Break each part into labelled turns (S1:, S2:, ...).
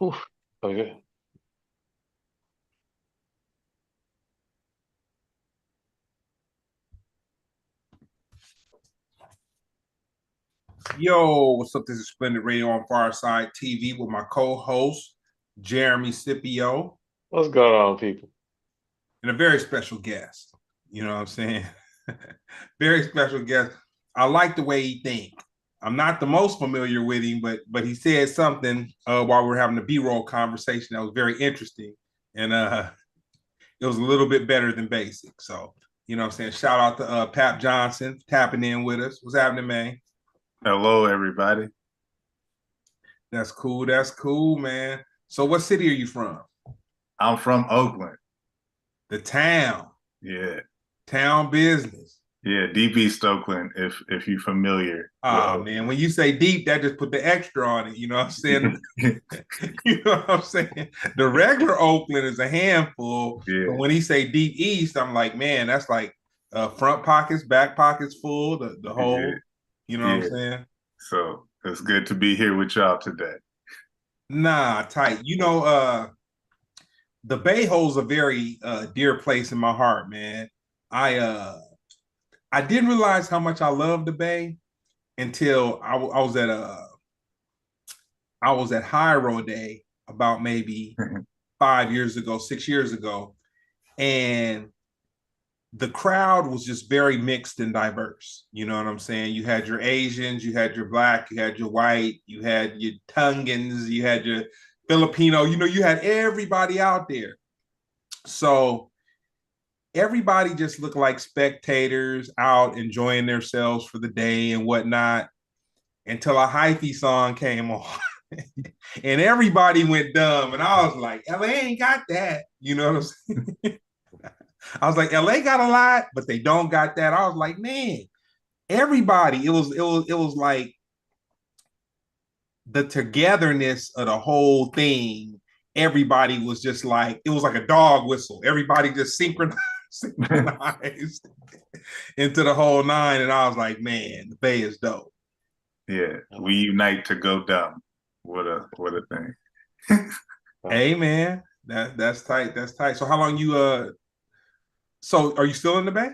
S1: Oof. Okay.
S2: Yo, what's up? This is Splendid Radio on Fireside TV with my co-host Jeremy Scipio
S1: What's going on, people?
S2: and a very special guest. You know what I'm saying? Very special guest. I like the way he think. I'm not the most familiar with him, but he said something while we were having a B-roll conversation that was very interesting, and it was a little bit better than basic. So you know what I'm saying? Shout out to Papp Johnson tapping in with us. What's happening, man?
S3: Hello, everybody.
S2: That's cool. That's cool, man. So what city are you from?
S3: I'm from Oakland.
S2: The town,
S3: Yeah,
S2: town business.
S3: yeah, Deep East Oakland. If you're familiar with
S2: Oh man, when you say deep, that just put the extra on it. You know what I'm saying?
S3: Oakland.
S2: You know what I'm saying? The regular Oakland is a handful, but
S3: Yeah,
S2: when he say deep east, I'm like, man, that's like front pockets, back pockets full, the
S3: yeah,
S2: whole. You know what I'm
S3: yeah.
S2: saying?
S3: So it's good to be here with y'all today.
S2: Nah, tight. The Bay holds a very dear place in my heart, man. I uh I didn't realize how much I love the Bay until I was at Hyro Day about maybe 5 years ago, 6 years ago, and the crowd was just very mixed and diverse. You know what I'm saying? You had your Asians, you had your black, you had your white, you had your Tongans, you had your Filipino. You know, you had everybody out there. So everybody just looked like spectators out enjoying themselves for the day and whatnot until a hyphy song came on. And everybody went dumb. And I was like, LA ain't got that. You know what I'm saying? I was like, LA got a lot, but they don't got that. I was like, man, everybody, it was like the togetherness of the whole thing. Everybody was just like, it was like a dog whistle. Everybody just synchronized into the whole nine. And I was like, man, the Bay is dope.
S3: Yeah, we unite to go dumb. What a thing.
S2: Hey man, that's tight. That's tight. So how long you so are you still in the Bay?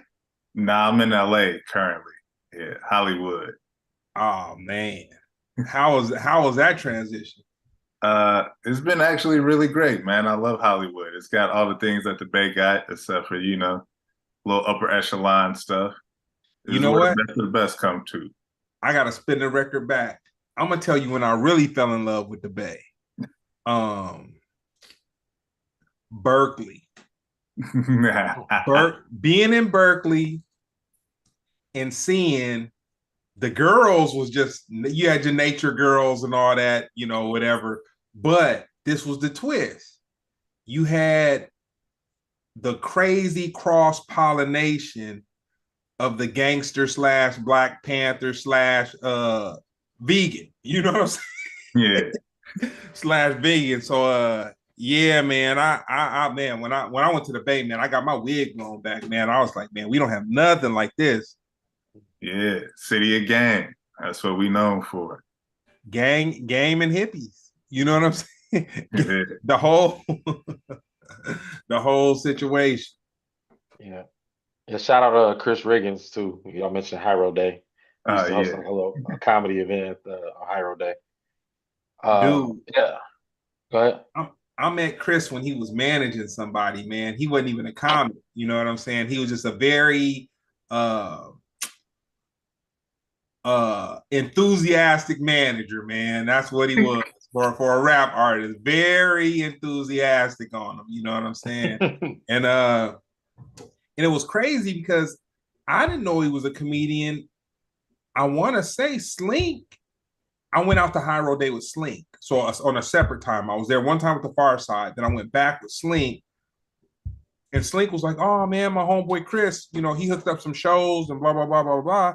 S3: Nah, I'm in LA currently. Yeah, Hollywood.
S2: Oh man. How was that transition?
S3: It's been actually really great, man. I love Hollywood. It's got all the things that the Bay got, except for, little upper echelon stuff. This
S2: You
S3: is
S2: know
S3: where
S2: what?
S3: the best of the best come to.
S2: I gotta spin the record back. I'm gonna tell you when I really fell in love with the Bay. Um Berkeley. Being in Berkeley and seeing the girls was just you had your nature girls and all that, you know, whatever. But this was the twist. You had the crazy cross pollination of the gangster slash Black Panther slash vegan. You know what I'm
S3: Yeah.
S2: saying? Slash vegan. So yeah, man. I man, when I went to the Bay, man, I got my wig blown back, man. I was like, man, we don't have nothing like this.
S3: Yeah, City of Gang. That's what we known for.
S2: Gang, game, and hippies. You know what I'm saying?
S3: Yeah.
S2: the whole the whole situation.
S1: Yeah. Yeah. Shout out to Chris Rigggins too. Y'all mentioned Hyro Day. He used to host
S3: Yeah.
S1: a comedy event on Hyro Day.
S2: Dude,
S1: Yeah. Go ahead.
S2: I met Chris when he was managing somebody, man. He wasn't even a comic. You know what I'm saying? He was just a very uh enthusiastic manager, man. That's what he was for a rap artist. Very enthusiastic on him, you know what I'm saying? And it was crazy because I didn't know he was a comedian. I want to say Slink. I went out to Hyro Day with Slink. So on a separate time, I was there one time with the Far Side. Then I went back with Slink. And Slink was like, oh man, my homeboy Chris, you know, he hooked up some shows and blah, blah, blah, blah, blah.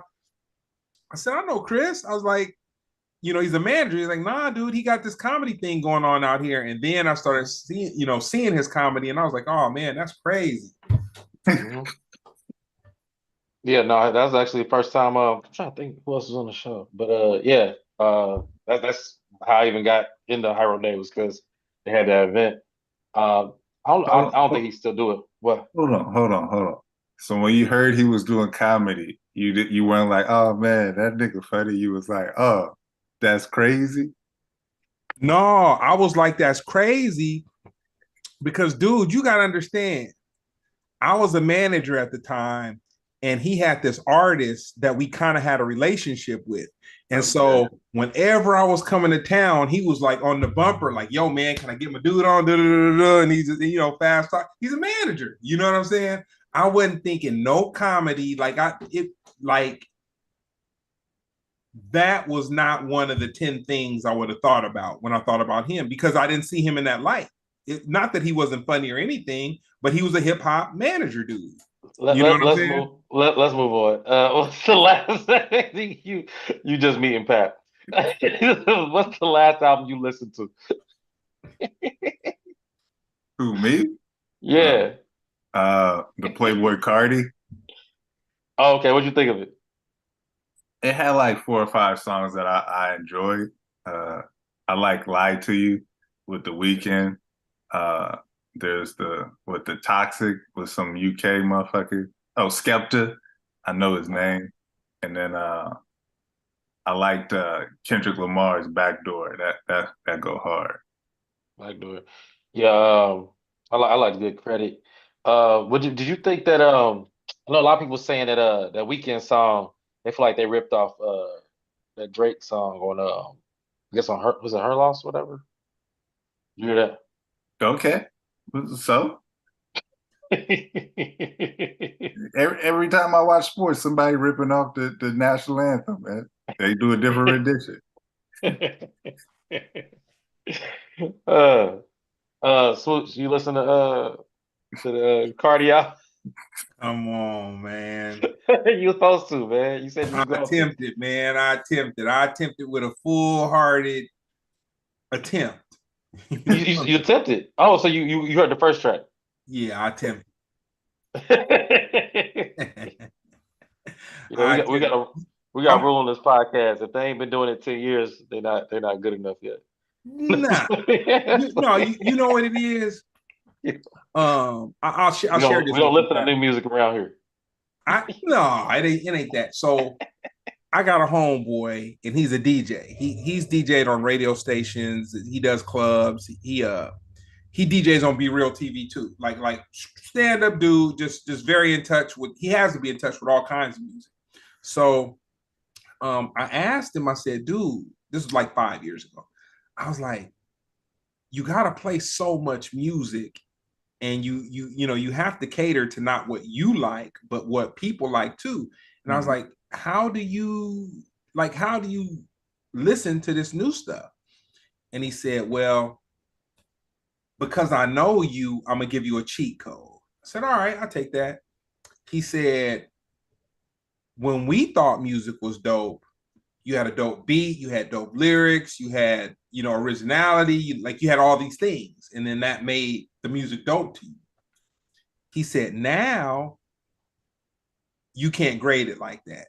S2: I said, I know Chris. I was like, you know, he's a manager. He's like, nah, dude, he got this comedy thing going on out here. And then I started seeing his comedy, and I was like, oh man, that's crazy.
S1: Mhm. Yeah, no, that was actually the first time. I'm trying to think who else was on the show, but yeah, that's how I even got into Hyro Day was because They had that event.
S3: Hold
S1: I don't think
S3: on,
S1: he still do it. What?
S3: hold on. So when you heard he was doing comedy, you weren't like, oh man, that nigga funny. You was like, oh, that's crazy.
S2: No, I was like, that's crazy because, dude, you got to understand. I was a manager at the time, and he had this artist that we kind of had a relationship with. And
S3: Okay.
S2: so whenever I was coming to town, he was like on the bumper, like, yo, man, can I get my dude on? Da, da, da, da. And he's just, fast talk. He's a manager. You know what I'm saying? I wasn't thinking no comedy. Like that was not one of the 10 things I would have thought about when I thought about him because I didn't see him in that light. Not that he wasn't funny or anything, but he was a hip hop manager dude. You know what I'm
S1: Let's
S2: saying?
S1: move. Let's move on. What's the last thing you just meeting Pat? What's the last album you listened to?
S3: Who, me? Uh,
S1: Yeah.
S3: the Playboy Cardi.
S1: Oh, okay. What'd you think of it?
S3: It had like 4 or 5 songs that I enjoyed. Uh, I like "Lie to You" with The Weeknd. Uh, there's the Toxic with some UK motherfucker. Oh, Skepta, I know his name. And then I liked Kendrick Lamar's "Backdoor." That go hard.
S1: Like doing. Yeah. I like good credit. Did you think that I know a lot of people saying that that weekend song they feel like they ripped off that Drake song on I guess on her was it her loss whatever. You hear
S3: Okay, so
S1: that?
S3: every time I watch sports, somebody ripping off the national anthem, man. They do a different rendition.
S1: uh, Swoosh, you listen to the cardio?
S2: Come on, man.
S1: You supposed to, man. You said you
S2: I
S1: was going to.
S2: attempted, man. I attempted with a full-hearted attempt.
S1: You attempted. Oh, so you heard the first track.
S2: Yeah, I attempted.
S1: Yeah,
S2: I attempted.
S1: we got a
S2: I'm
S1: rule on this podcast. If they ain't been doing it 10 years, they're not good enough yet.
S2: nah. You know what it is. I'll share this
S1: We
S2: with
S1: don't
S2: you,
S1: listen to
S2: Pat.
S1: new music around here.
S2: No, it ain't that. So I got a homeboy, and he's a DJ. He's DJed on radio stations. He does clubs. He DJs on Be Real TV too. Like stand up dude, just very in touch with. He has to be in touch with all kinds of music. So I asked him. I said, dude, this was like 5 years ago. I was like, you got to play so much music, and you have to cater to not what you like, but what people like too. And I was
S3: Mhm.
S2: like, how do you listen to this new stuff? And he said, well, because I know you, I'm gonna give you a cheat code. I said, all right, I'll take that. He said, when we thought music was dope, you had a dope beat, you had dope lyrics, you had, originality, you had all these things. And then that made the music dope to you. He said, now you can't grade it like that.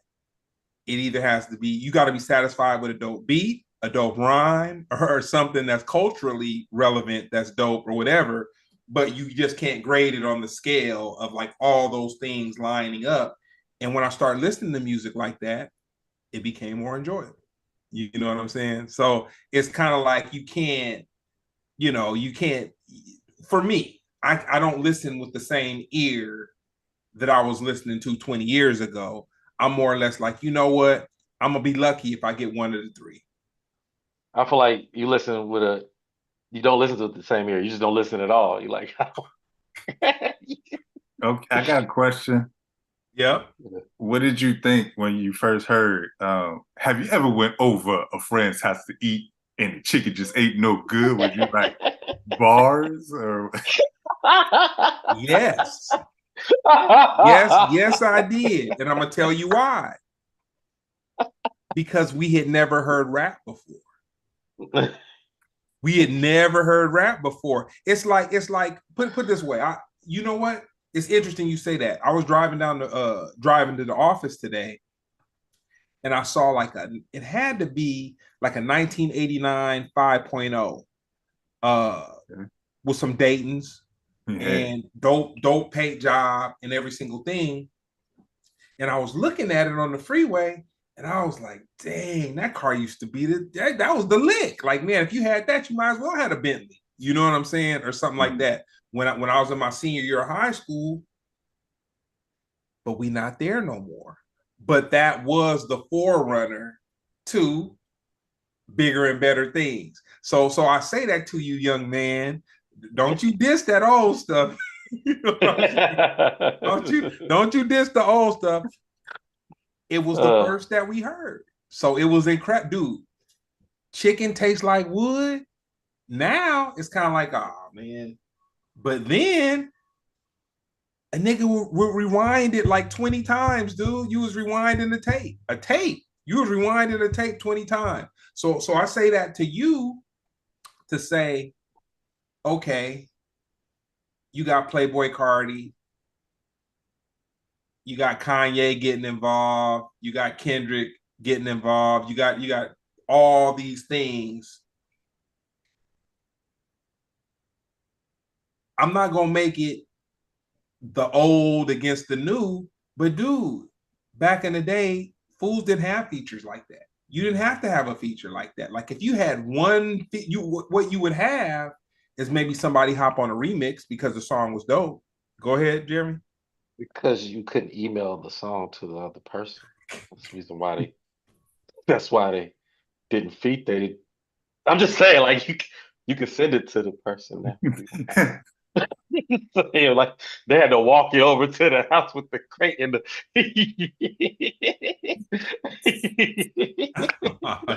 S2: It either has to be, you got to be satisfied with a dope beat, a dope rhyme, or something that's culturally relevant, that's dope or whatever. But you just can't grade it on the scale of like all those things lining up. And when I started listening to music like that, it became more enjoyable. You know what I'm saying? So it's kind of like you can't, for me, I don't listen with the same ear that I was listening to 20 years ago. I'm more or less like, you know what? I'm gonna be lucky if I get one of the three.
S1: I feel like you don't listen to it the same ear. You just don't listen at all. You like,
S3: Okay, I got a question.
S2: Yep.
S3: What did you think when you first heard? Have you ever went over a friend's house to eat and the chicken just ain't no good? Was you like bars or?
S2: Yes. Yes, I did. And I'm gonna tell you why. Because we had never heard rap before. We had never heard rap before. It's like put this way. You know what? It's interesting you say that. I was driving to the office today, and I saw it had to be like a 1989 5.0 with some Daytons and dope paint job and every single thing. And I was looking at it on the freeway, and I was like, "Dang, that car used to be that was the lick." Like, man, if you had that, you might as well have a Bentley. You know what I'm saying, or something like that. When I was in my senior year of high school, but we not there no more. But that was the forerunner to bigger and better things. So I say that to you, young man. Don't you diss that old stuff. You know don't you diss the old stuff. It was the first that we heard. So it was incredible. Dude, chicken tastes like wood. Now it's kind of like, oh man. But then a nigga would rewind it like 20 times, dude. You was rewinding the tape. A tape. You was rewinding the tape 20 times. So I say that to you to say, okay, you got Playboy Cardi, you got Kanye getting involved, you got Kendrick getting involved, you got all these things. I'm not gonna make it the old against the new, but dude, back in the day, fools didn't have features like that. You didn't have to have a feature like that. Like if you had one, what you would have is maybe somebody hop on a remix because the song was dope. Go ahead, Jeremy.
S1: Because you couldn't email the song to the other person. That's the reason why they. That's why they didn't feed. I'm just saying, like you can send it to the person now. So, like they had to walk you over to the house with the crate and the.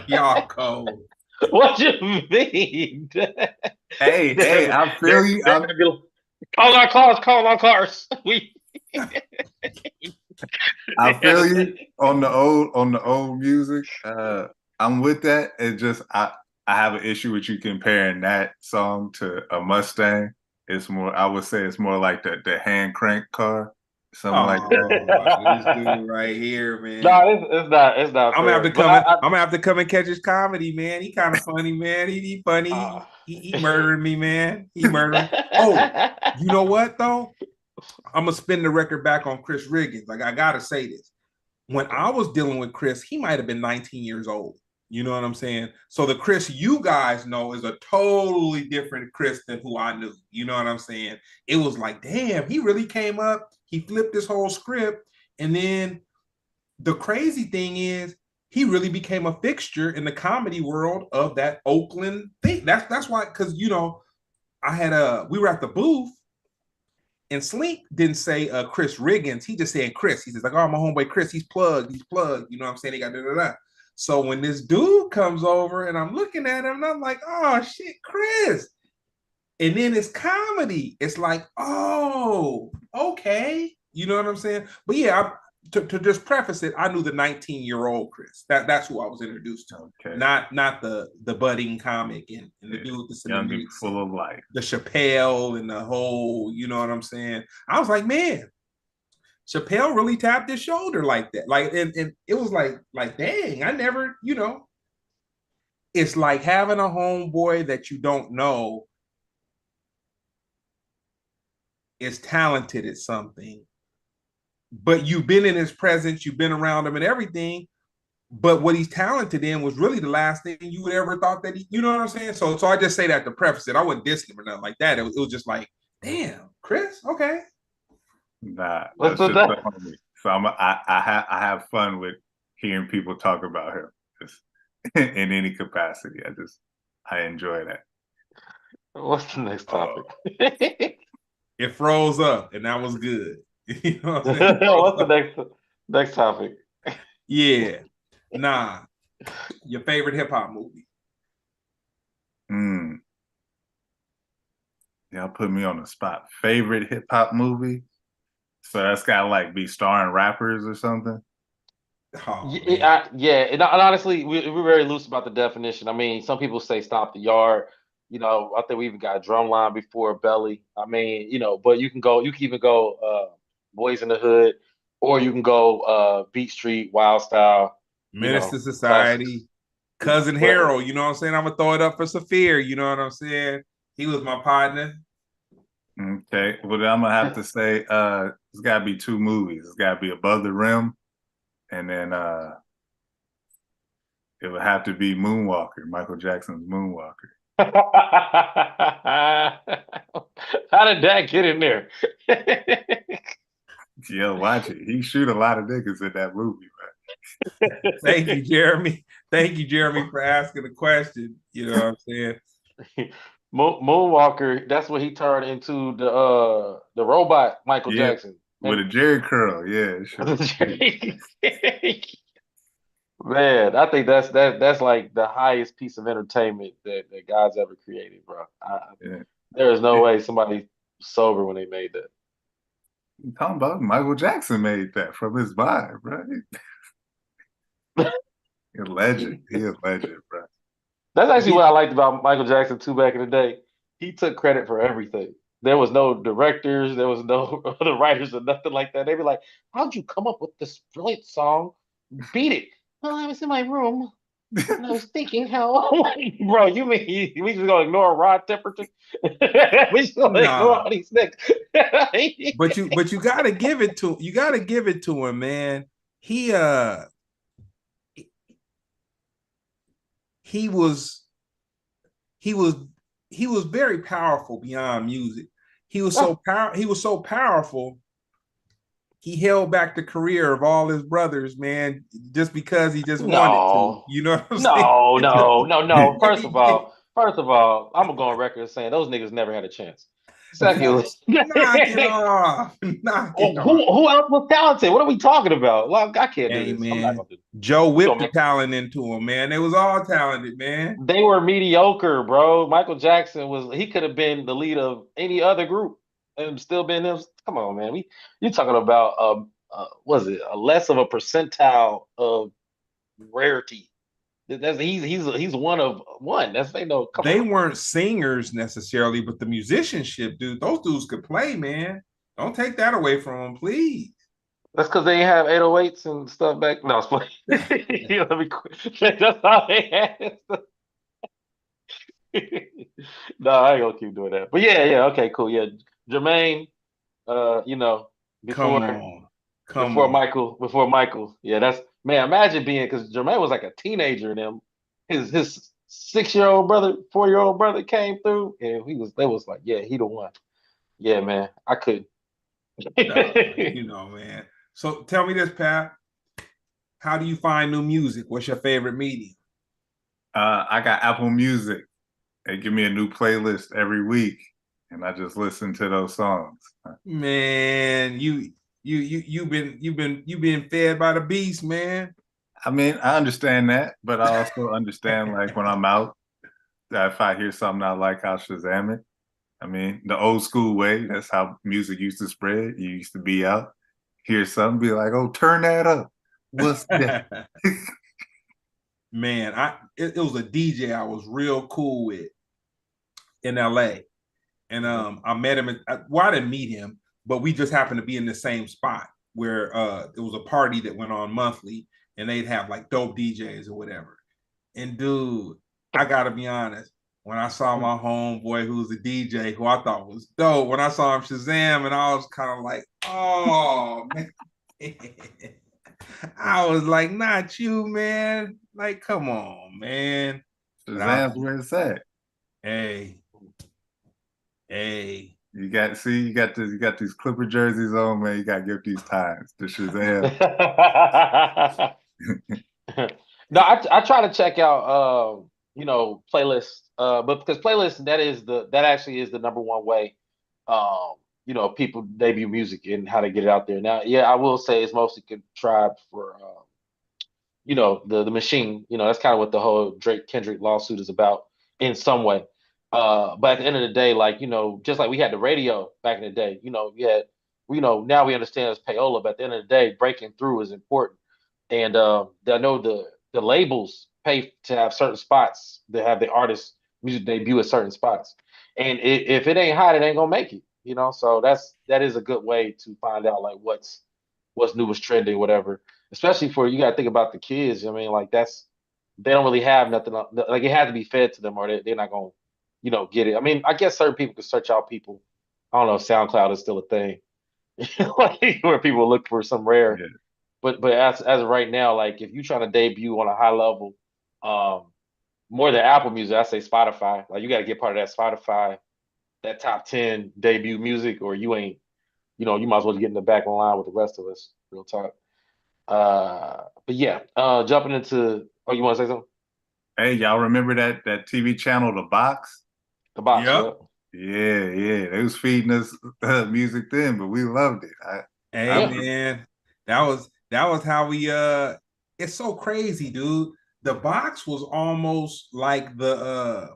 S2: Y'all cold.
S1: What you mean?
S3: Hey, I feel you.
S1: Call our cars. Call our cars.
S3: I feel you on the old music. I'm with that. It just I have an issue with you comparing that song to a Mustang. It's more, I would say it's more like the hand crank car, something like that.
S2: This dude right here, man.
S1: No, it's not. It's not.
S2: I'm gonna have to come and catch his comedy, man. He kind of funny, man. He funny. He murdering me, man. He murdering. Oh, you know what though? I'm gonna spin the record back on Chris Rigggins. Like I gotta say this. When I was dealing with Chris, he might have been 19 years old. You know what I'm saying? So the Chris you guys know is a totally different Chris than who I knew. You know what I'm saying? It was like, damn, he really came up. He flipped this whole script. And then the crazy thing is he really became a fixture in the comedy world of that Oakland thing. That's why, because you know, we were at the booth and Slink didn't say Chris Rigggins. He just said Chris. He says like, oh, my homeboy Chris, he's plugged. You know what I'm saying? He got da-da-da. So when this dude comes over and I'm looking at him and I'm like, oh shit, Chris. And then it's comedy. It's like, oh, okay. You know what I'm saying? But yeah, to just preface it, I knew the 19-year-old Chris. That's who I was introduced to. Okay. Not the budding comic and the dude that's
S3: young and full of life.
S2: The Chappelle and the whole, you know what I'm saying? I was like, man, Chappelle really tapped his shoulder like that. Like, and it was like, dang, I never, you know. It's like having a homeboy that you don't know is talented at something, but you've been in his presence, you've been around him and everything, but what he's talented in was really the last thing you would ever thought that he, you know what I'm saying? So I just say that to preface it. I wouldn't diss him or nothing like that. It was just like, damn, Chris, okay.
S3: Nah, that's just funny. So I have fun with hearing people talk about him just in any capacity. I enjoy that.
S1: What's the next topic?
S2: It froze up, and that was good. You know what I'm
S1: saying? What's the next topic?
S2: Yeah, nah. Your favorite hip hop movie?
S3: Y'all put me on the spot. Favorite hip hop movie? So that's gotta like be starring rappers or something.
S2: Oh,
S1: yeah. And honestly, we're very loose about the definition. I mean, some people say Stop the Yard. You know, I think we even got Drumline before Belly. I mean, you know, but you can even go Boys in the Hood, or you can go Beat Street, Wild Style,
S2: Menace to Society, Cousin Hyro. You know what I'm saying? I'm gonna throw it up for Saphir. You know what I'm saying? He was my partner.
S3: Okay. Well, then I'm gonna have to say it's gotta be two movies. It's gotta be Above the Rim, and then it would have to be Moonwalker, Michael Jackson's Moonwalker.
S1: How did that get in there?
S3: Yeah, watch it. He shoot a lot of niggas in that movie, man.
S2: Thank you, Jeremy. Thank you, Jeremy, for asking the question. You know what I'm saying?
S1: Moonwalker, that's what he turned into the robot Michael
S3: Yeah,
S1: Jackson.
S3: with a Jerry curl. Yeah, sure.
S1: Man, I think that's like the highest piece of entertainment that God's ever created, bro.
S3: Yeah.
S1: There is no way somebody was sober when they made that.
S3: You talking about Michael Jackson made that from his vibe, right? He's a legend. He a legend, bro.
S1: That's actually what I liked about Michael Jackson too back in the day. He took credit for everything. There was no directors, there was no other writers or nothing like that. They'd be like, "How'd you come up with this brilliant song? Beat it." Well, I was in my room and I was thinking how, bro. You mean we just gonna ignore Rod temperature? We just gonna ignore
S2: Nah,
S1: all these niggas?
S2: but you gotta give it to him, man. He he was he was he was very powerful beyond music. He was so powerful. He held back the career of all his brothers, man, just because he just wanted to.
S1: No,
S2: You know what I'm saying?
S1: no, no, no, no. First of all, I'm gonna go on record saying those niggas never had a chance. Secondly,
S2: Knock it off. Knock it off.
S1: who else was talented? What are we talking about? Well, I can't do
S2: Hey,
S1: this. I'm not
S2: man.
S1: gonna do this.
S2: Joe
S1: We
S2: whipped
S1: gonna
S2: the
S1: make,
S2: talent into him, man. They was all talented, man.
S1: they were mediocre, bro. Michael Jackson he could have been the lead of any other group and still been them. Come on, man. You talking about was it a less of a percentile of rarity? He's one of one. That's they know. Come
S2: They
S1: on.
S2: weren't singers necessarily, but the musicianship, dude, those dudes could play, man. Don't take that away from them, please.
S1: That's because they have 808s and stuff back. No, it's let me quit. That's all they had. No, I ain't gonna keep doing that. But yeah, okay, cool. Yeah, Jermaine, you know,
S2: Come
S1: before
S2: on. Come on.
S1: Before Michael. Yeah, that's man. Imagine being because Jermaine was like a teenager and him, his 6-year-old brother, 4-year-old brother came through, and they was like, yeah, he the one. Yeah, man, I couldn't.
S2: You know, man. So tell me this, Pat. How do you find new music? What's your favorite medium?
S3: I got Apple Music. They give me a new playlist every week, and I just listen to those songs.
S2: Man, you've been fed by the beast, man.
S3: I mean, I understand that, but I also understand like when I'm out, that if I hear something I like, I'll Shazam it. I mean, the old school way, that's how music used to spread. You used to be out, hear something, be like, oh, turn that up. What's that?
S2: Man, it was a DJ I was real cool with in LA. And I met him well, I didn't meet him, but we just happened to be in the same spot where it was a party that went on monthly and they'd have like dope DJs or whatever. And dude, I gotta be honest, when I saw my homeboy who was a DJ who I thought was dope, when I saw him Shazam, and I was kind of like, oh man. I was like, not you, man. Like, come on, man.
S3: Shazam's where it's at.
S2: Hey.
S3: You got these Clipper jerseys on, man. You got to give these times to Shazam.
S1: No, I try to check out playlists, but because playlists that actually is the number one way people debut music and how they get it out there. Now, yeah, I will say it's mostly contrived for the machine. That's kind of what the whole Drake Kendrick lawsuit is about in some way. But at the end of the day, like, just like we had the radio back in the day, now we understand it's payola, but at the end of the day, breaking through is important. And I know the labels pay to have certain spots that have the artist music debut at certain spots. And if it ain't hot, it ain't gonna make it, So that is a good way to find out like what's new, what's trending, whatever. Especially for you got to think about the kids. I mean, like they don't really have nothing like it has to be fed to them, or they're not gonna get it. I mean, I guess certain people can search out people. I don't know if SoundCloud is still a thing, like where people look for some rare.
S3: Yeah.
S1: But as of right now, like if you're trying to debut on a high level, um, more than Apple Music, I say Spotify. Like you got to get part of that Spotify, that top 10 debut music, or you ain't. You might as well get in the back of the line with the rest of us. Real talk. But yeah, jumping into. Oh, you want to say something?
S3: Hey, y'all remember that TV channel, The Box?
S1: The box.
S2: Yep.
S1: Yep.
S3: Yeah. They was feeding us music then, but we loved it.
S2: Hey
S1: Yeah.
S2: man, that was how we it's so crazy, dude. The box was almost like the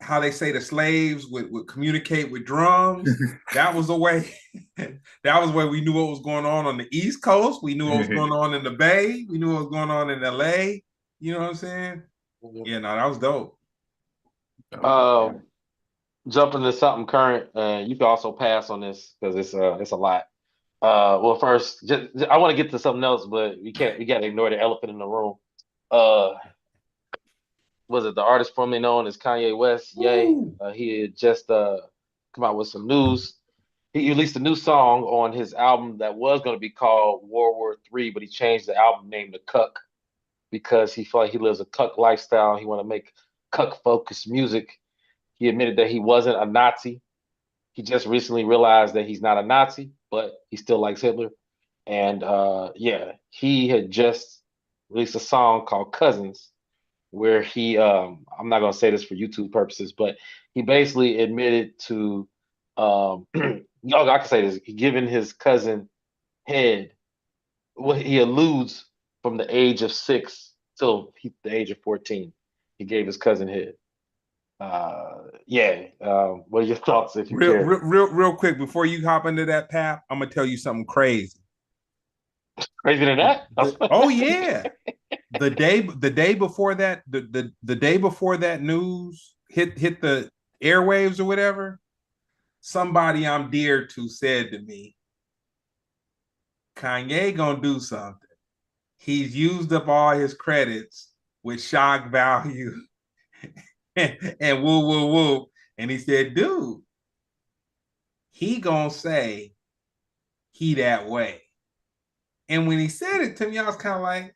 S2: how they say the slaves would communicate with drums. That was the way that was where we knew what was going on the East Coast. We knew what was going on in the Bay. We knew what was going on in LA. You know what I'm saying? Yeah, no, that was dope.
S1: Um, Jumping to something current, you can also pass on this because it's a lot. Well, first, I want to get to something else, but we can't. We got to ignore the elephant in the room. Uh, was it the artist formerly known as Kanye West? Yay.
S2: Woo.
S1: He had just come out with some news. He released a new song on his album that was going to be called World War III, but he changed the album name to Cuck because he felt like he lives a cuck lifestyle. He want to make cuck focused music. He admitted that he wasn't a Nazi. He just recently realized that he's not a Nazi, but he still likes Hitler. And yeah, he had just released a song called Cousins, where I'm not gonna say this for YouTube purposes, but he basically admitted to I can say this, giving his cousin head. Well, he alludes from the age of 6 till the age of 14. He gave his cousin head. Yeah. What are your thoughts if you care?
S2: Real quick before you hop into that, Pap, I'm gonna tell you something crazy.
S1: Crazier than that?
S2: Oh yeah. The day before that, the day before that news hit the airwaves or whatever, somebody I'm dear to said to me, Kanye gonna do something. He's used up all his credits with shock value and woo woo woo. And he said, dude, he gonna say he that way. And when he said it to me, I was kind of like,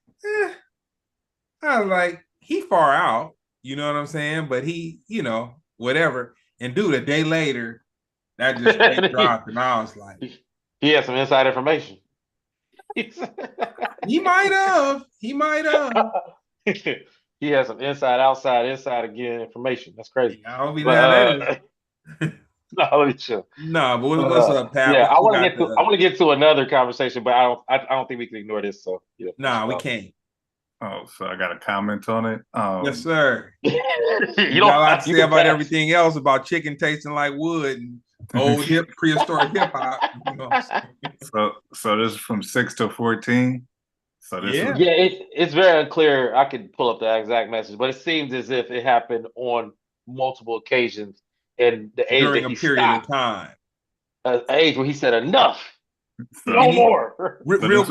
S2: I was like, he far out, you know what I'm saying? But he, whatever. And dude, a day later, that just straight dropped, and I was like,
S1: he had some inside information.
S2: he might have.
S1: He has some inside again information. That's crazy.
S2: I hope he
S1: But
S2: now that is.
S1: no, let me chill.
S2: No, but what's up, Pat?
S1: Yeah,
S2: What you got
S1: I want to get to another conversation, but I don't think we can ignore this. So
S2: nah, we can't.
S3: Oh, so I got a comment on it.
S2: Yes, sir.
S1: you
S2: got a lot to say about everything else, about chicken tasting like wood and old prehistoric hip hop.
S3: So this is from 6 to 14. So this
S2: yeah,
S1: it's very unclear. I could pull up the exact message, but it seems as if it happened on multiple occasions, and the age
S2: during
S1: that
S2: a
S1: he
S2: period
S1: stopped,
S2: of time,
S1: an age where he said enough,
S3: So,
S1: no more.
S2: real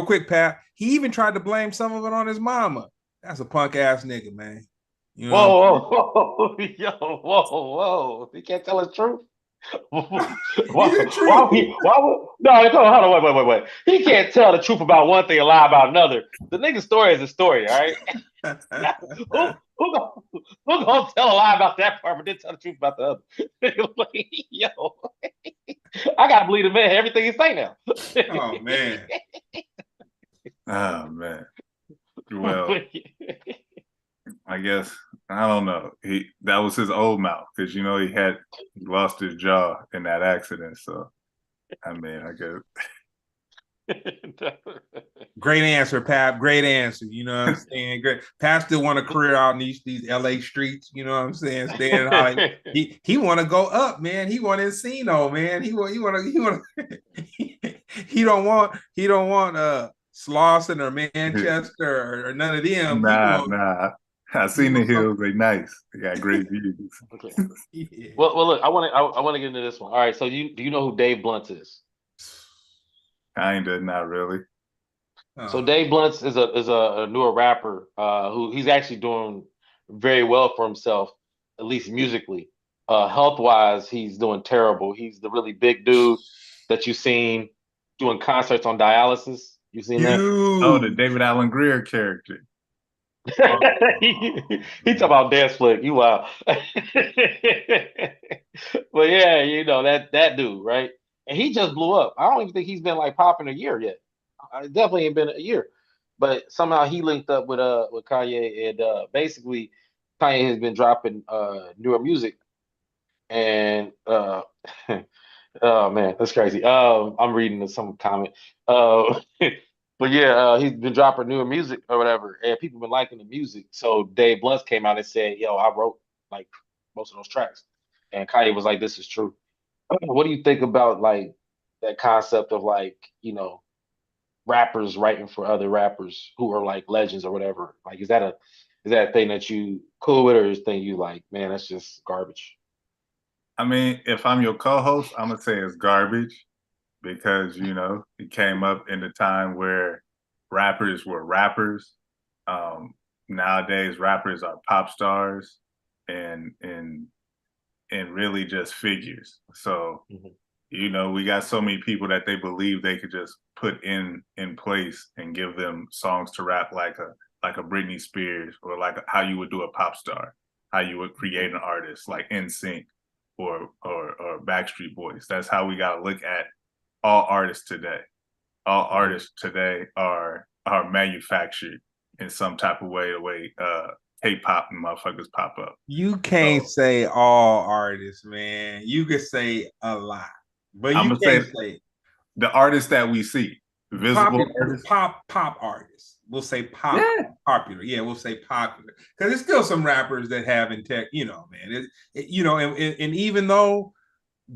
S2: quick, Pat. He even tried to blame some of it on his mama. That's a punk ass nigga, man. You know
S1: Whoa, yo, whoa! He can't tell us truth. Why no, hold on, wait. He can't tell the truth about one thing and lie about another. The nigga's story is a story, all right? who gonna tell a lie about that part, but then tell the truth about the other? Like, yo, I gotta believe the man everything he say now.
S2: Oh man.
S3: Oh man. Well, I guess I don't know. That was his old mouth because he lost his jaw in that accident. So I mean, I guess.
S2: Great answer, Pap. Great answer. You know what I'm saying? Great. Pap still want a career out in these LA streets. You know what I'm saying? Staying high. He want to go up, man. He want Encino, man. He don't want Slauson or Manchester or none of them.
S3: Nah. I seen the hills. They nice. They got great views.
S1: Okay. Yeah. Well, look. I want to get into this one. All right. So, do you know who Dave Blunt is?
S3: Kinda, not really.
S1: So Dave Blunt is a newer rapper who he's actually doing very well for himself, at least musically. Health wise, he's doing terrible. He's the really big dude that you've seen doing concerts on dialysis. You seen that?
S3: Oh, the
S2: Huge.
S3: David Allen Greer character.
S1: He talk about dance flick. You wow. But yeah, that dude, right? And he just blew up. I don't even think he's been like popping a year yet. It definitely ain't been a year. But somehow he linked up with Kanye, and basically Kanye has been dropping newer music, and oh man, that's crazy. I'm reading some comment. Uh, but yeah, he's been dropping newer music or whatever, and people been liking the music. So Dave Blunt came out and said, "Yo, I wrote like most of those tracks," and Kanye was like, "This is true." What do you think about like that concept of like rappers writing for other rappers who are like legends or whatever? Like, is that a thing that you cool with, or is thing you like, man, that's just garbage?
S3: I mean, if I'm your co-host, I'm gonna say it's garbage because it came up in the time where rappers were rappers. Um, Nowadays, rappers are pop stars and really just figures. So
S1: Mhm.
S3: we got so many people that they believe they could just put in place and give them songs to rap like a Britney Spears, or like how you would do a pop star, how you would create an artist like NSYNC or Backstreet Boys. That's how we got to look at all artists today. All artists today are manufactured in some type of way, the way K-pop and motherfuckers pop up.
S2: You can't
S3: So
S2: say all artists, man. You could say a lot, but
S3: I'm
S2: you
S3: gonna say
S2: can't say
S3: the artists that we see, visible
S2: popular
S3: artists.
S2: pop artists. We'll say pop
S3: Yeah,
S2: popular. Yeah, we'll say popular because there's still some rappers that have in tech. Man. And even though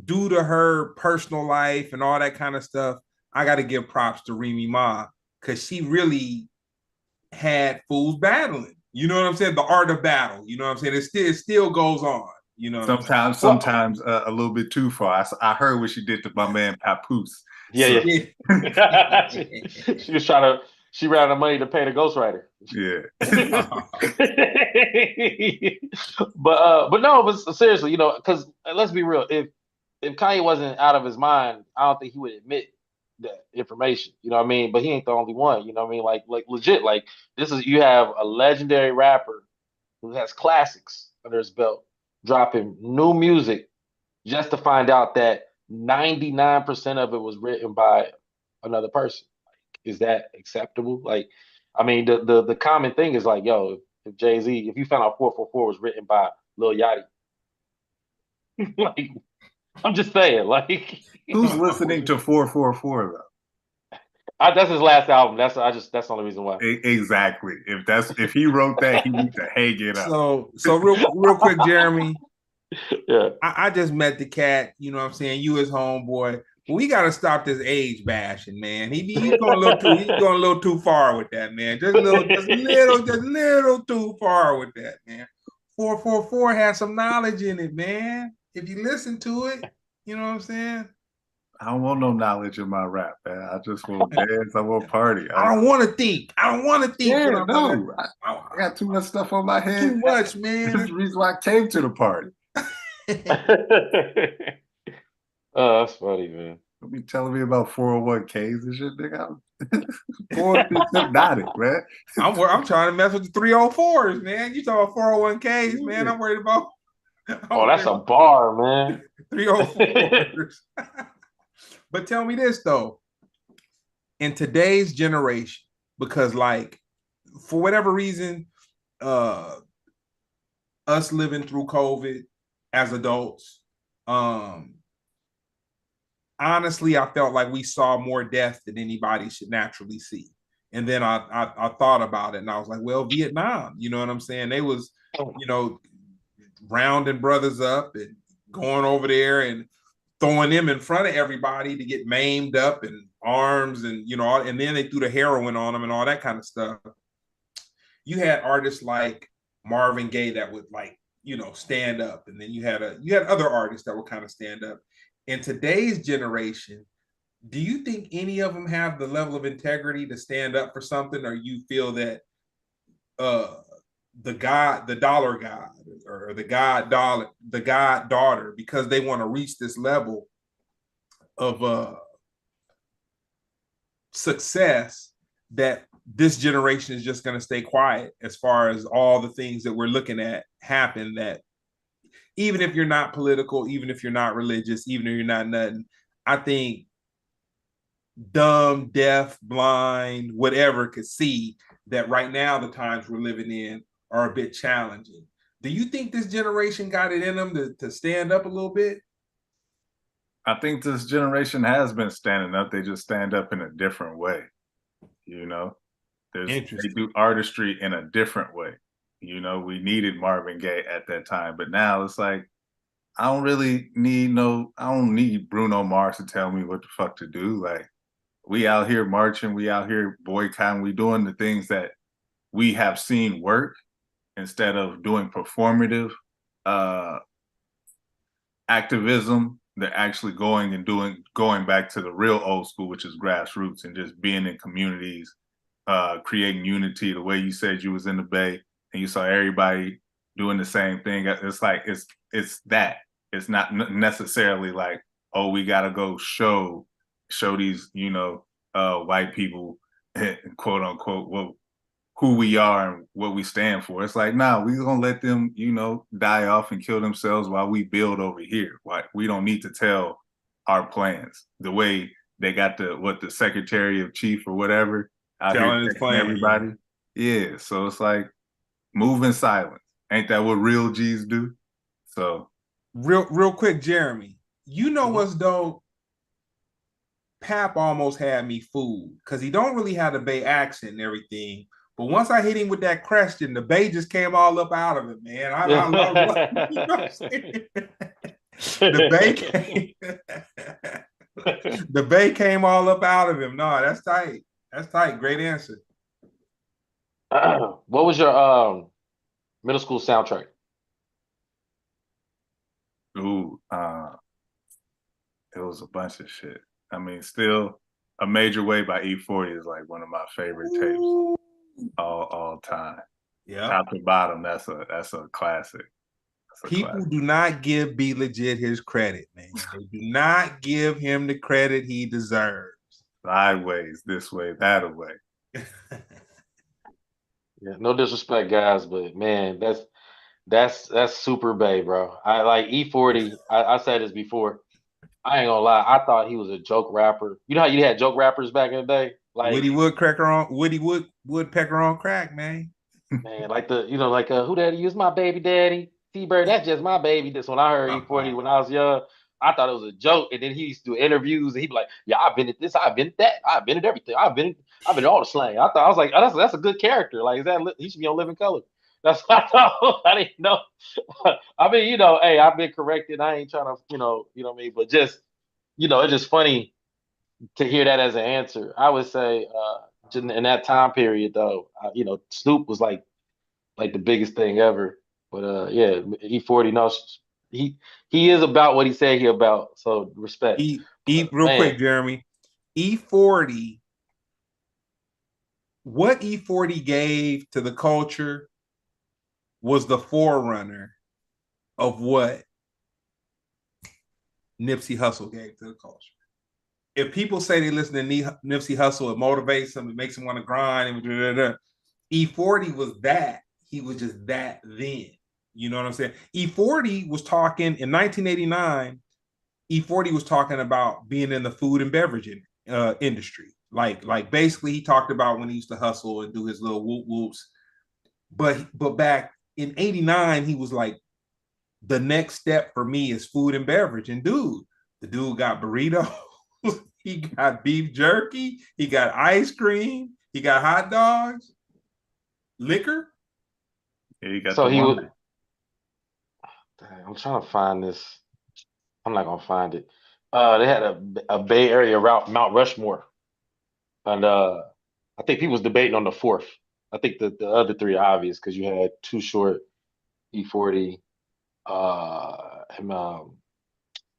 S2: due to her personal life and all that kind of stuff, I got to give props to Remy Ma because she really had fools battling. You know what I'm saying? The art of battle. You know what I'm saying? It still goes on. You know what I'm saying?
S1: Well,
S3: sometimes a little bit too far. I heard what she did to my man Papoose.
S1: yeah,
S3: So
S1: yeah.
S2: Yeah.
S1: She was trying to. She ran out of money to pay the ghostwriter.
S3: yeah,
S1: But no, but seriously, because let's be real, if Kanye wasn't out of his mind, I don't think he would admit that information. You know what I mean? But he ain't the only one. You know what I mean? Like legit, like this is you have a legendary rapper who has classics under his belt, dropping new music just to find out that 99% of it was written by another person. Is that acceptable? Like, I mean, the common thing is like, yo, if Jay-Z, if you found out 444 was written by Lil Yachty, like, I'm just saying, like,
S3: who's listening to 444 though?
S1: that's his last album. That's the only reason why.
S3: Exactly. If he wrote that, he needs to hang it up.
S2: So real quick, Jeremy.
S1: Yeah.
S2: I just met the cat. You know what I'm saying? You his homeboy. But we got to stop this age bashing, man. He's going a little too far with that, man. Just little too far with that, man. 444 has some knowledge in it, man. If you listen to it, you know what I'm saying?
S3: I don't want no knowledge in my rap, man. I just want dance. I want party.
S2: I don't want to think. I don't want to think.
S3: Yeah,
S2: When I'm
S3: no. I got too much stuff on my head.
S2: Too much,
S3: This is
S2: man.
S3: the reason why I came to the party.
S1: Oh, that's funny, man.
S3: Don't be telling me about 401ks and shit, nigga. I'm going hypnotic, man.
S2: I'm trying to mess with the 304s, man. You talking about 401ks, man. I'm worried about
S1: Oh, that's a bar, man.
S2: 304s. But tell me this though, in today's generation, because like for whatever reason, us living through COVID as adults, honestly, I felt like we saw more death than anybody should naturally see. And then I thought about it and I was like, well, Vietnam, you know what I'm saying? They was, you know, rounding brothers up and going over there and throwing them in front of everybody to get maimed up and arms and, and then they threw the heroin on them and all that kind of stuff. You had artists like Marvin Gaye that would like, stand up. And then you had other artists that would kind of stand up. In today's generation, do you think any of them have the level of integrity to stand up for something, or you feel that the dollar god, or the god daughter, because they want to reach this level of success, that this generation is just going to stay quiet as far as all the things that we're looking at happen, that even if you're not political, even if you're not religious, even if you're not nothing, I think dumb, deaf, blind, whatever could see that right now the times we're living in are a bit challenging. Do you think this generation got it in them to stand up a little bit?
S3: I think this generation has been standing up. They just stand up in a different way. You know, they
S2: Interesting.
S3: do artistry in a different way. You know, we needed Marvin Gaye at that time, but now it's like I don't need Bruno Mars to tell me what the fuck to do. Like we out here marching, we out here boycotting, we doing the things that we have seen work instead of doing performative uh activism. They're actually going back to the real old school, which is grassroots and just being in communities, creating unity. The way you said you was in the Bay and you saw everybody doing the same thing. It's like it's that. It's not necessarily like, oh, we gotta go show these white people quote unquote who we are and what we stand for. It's like, nah, we're gonna let them, die off and kill themselves while we build over here. Why we don't need to tell our plans. The way they got the Secretary of Chief or whatever out
S2: Telling
S3: here
S2: his
S3: texting
S2: plan.
S3: everybody. Yeah. So it's like move in silence. Ain't that what real G's do? So
S2: Real quick, Jeremy, you know what's dope? Papp almost had me fooled because he don't really have the Bay accent and everything. But once I hit him with that question, the Bay just came all up out of it, man. I love you know what I'm saying? The Bay came, the Bay came all up out of him. No, that's tight. That's tight. Great answer.
S1: What was your middle school soundtrack?
S3: ooh, it was a bunch of shit. I mean, still a major way by E40 is like one of my favorite tapes all time.
S2: Yeah.
S3: Top to bottom, that's a classic.
S2: People do not give B Legit his credit, man. They do not give him the credit he deserves.
S3: Sideways, this way, that way.
S1: Yeah, no disrespect, guys, but man, that's super Bay, bro. I like E40. I said this before. I ain't gonna lie. I thought he was a joke rapper. You know how you had joke rappers back in the day? Like,
S2: Woodpecker on crack, man.
S1: man, like who daddy? Use my baby daddy. T-Bird, that's just my baby. That's when I heard E40 when I was young. I thought it was a joke. And then he used to do interviews and he'd be like, yeah, I've been at this, I've been at that, I've been at everything. I've been at all the slang. I was like, oh, that's a good character. Like, he should be on Living Color. That's what I thought. I didn't know. I mean, hey, I've been corrected. I ain't trying to, what I mean, but just, it's just funny to hear that as an answer. I would say, in that time period though, Snoop was like the biggest thing ever. But yeah, E40 knows he is about what he said he about. So respect.
S2: Real quick, Jeremy. E40, what E40 gave to the culture was the forerunner of what Nipsey Hussle gave to the culture. If people say they listen to Nipsey Hussle, it motivates them, it makes them want to grind, and E40 was that. He was just that then. You know what I'm saying? E40 was talking in 1989. E40 was talking about being in the food and beverage industry. Like basically, he talked about when he used to hustle and do his little whoop whoops. But back in '89, he was like, the next step for me is food and beverage. And the dude got burritos, he got beef jerky, he got ice cream, he got hot dogs, liquor.
S3: Yeah, you got
S1: so
S3: the
S1: he
S3: one.
S1: would. I'm trying to find this. I'm not gonna find it. They had a Bay Area route, Mount Rushmore, and I think people was debating on the fourth. I think the other three are obvious because you had Too Short, E40, and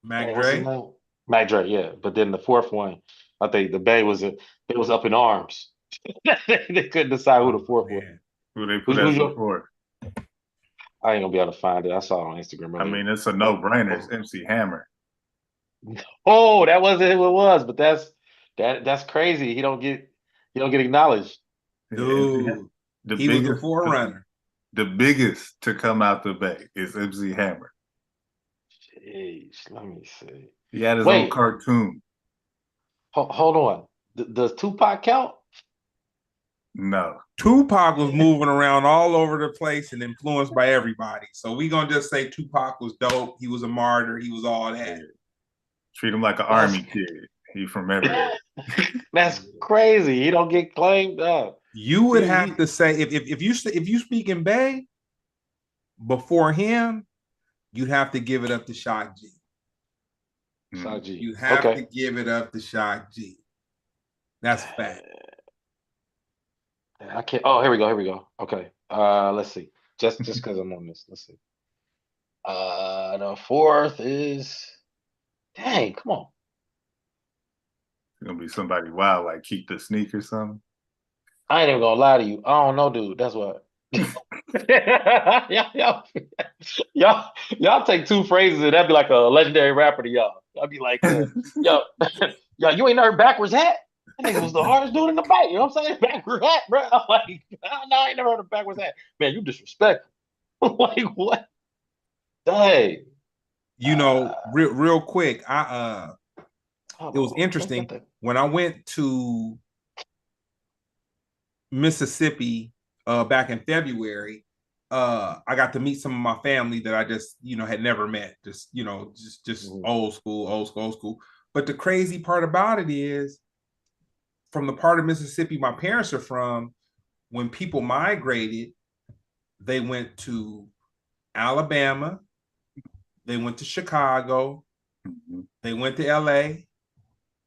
S2: Mac
S1: what's his
S2: Dre.
S1: name? Mac Dre, yeah. But then the fourth one, I think the Bay was up in arms. They couldn't decide who the fourth was.
S2: Man.
S3: Who they put
S1: Who's
S3: as the
S1: your
S3: fourth?
S1: I ain't gonna be able to find it. I saw it on Instagram
S3: I
S1: earlier.
S3: mean, it's a no-brainer. It's MC Hammer.
S1: Oh, that wasn't who it was, but that's crazy. He don't get acknowledged.
S3: Yeah, MC,
S2: Dude,
S3: the
S2: he was the
S3: biggest,
S2: forerunner.
S3: the biggest to come out the Bay is MC Hammer.
S1: Jeez, let me see.
S3: He had his own
S1: Wait,
S3: cartoon.
S1: hold on. Does Tupac count?
S3: No,
S2: Tupac was moving around all over the place and influenced by everybody. So we gonna just say Tupac was dope. He was a martyr. He was all that.
S3: yeah. Treat him like an
S1: That's
S3: army kid. He from everywhere.
S1: that's crazy. He don't get claimed up.
S2: You would have
S1: He
S2: to say if you speak in Bay before him, you'd have to give it up to Shock G.
S3: Mm.
S1: G.
S2: You have to
S1: Okay.
S2: give it up to Shock G. That's fact.
S1: I can't. Oh, here we go. Here we go. Okay. Let's see. Just because I'm on this. Let's see. The fourth is. Dang, come on.
S3: It's gonna be somebody wild like Keep the Sneak or something.
S1: I ain't even gonna lie to you. I don't know, dude. That's what. y'all, y'all take two phrases and that'd be like a legendary rapper to y'all. I'd be like, yo, yo, you ain't never backwards hat? That nigga was the hardest dude in the fight. You know what I'm saying? Backwards hat, bro. I'm like, no, I ain't never heard of backwards hat. Man, you disrespectful. Like what? Dang.
S2: You know, real quick,
S1: Hold
S2: it was
S1: on. Let's get
S2: interesting
S1: that.
S2: when I went to Mississippi back in February. I got to meet some of my family that I just had never met. Just
S1: Mhm.
S2: old school, old school, old school. But the crazy part about it is, from the part of Mississippi my parents are from, when people migrated, they went to Alabama, they went to Chicago,
S3: Mhm.
S2: they went to LA,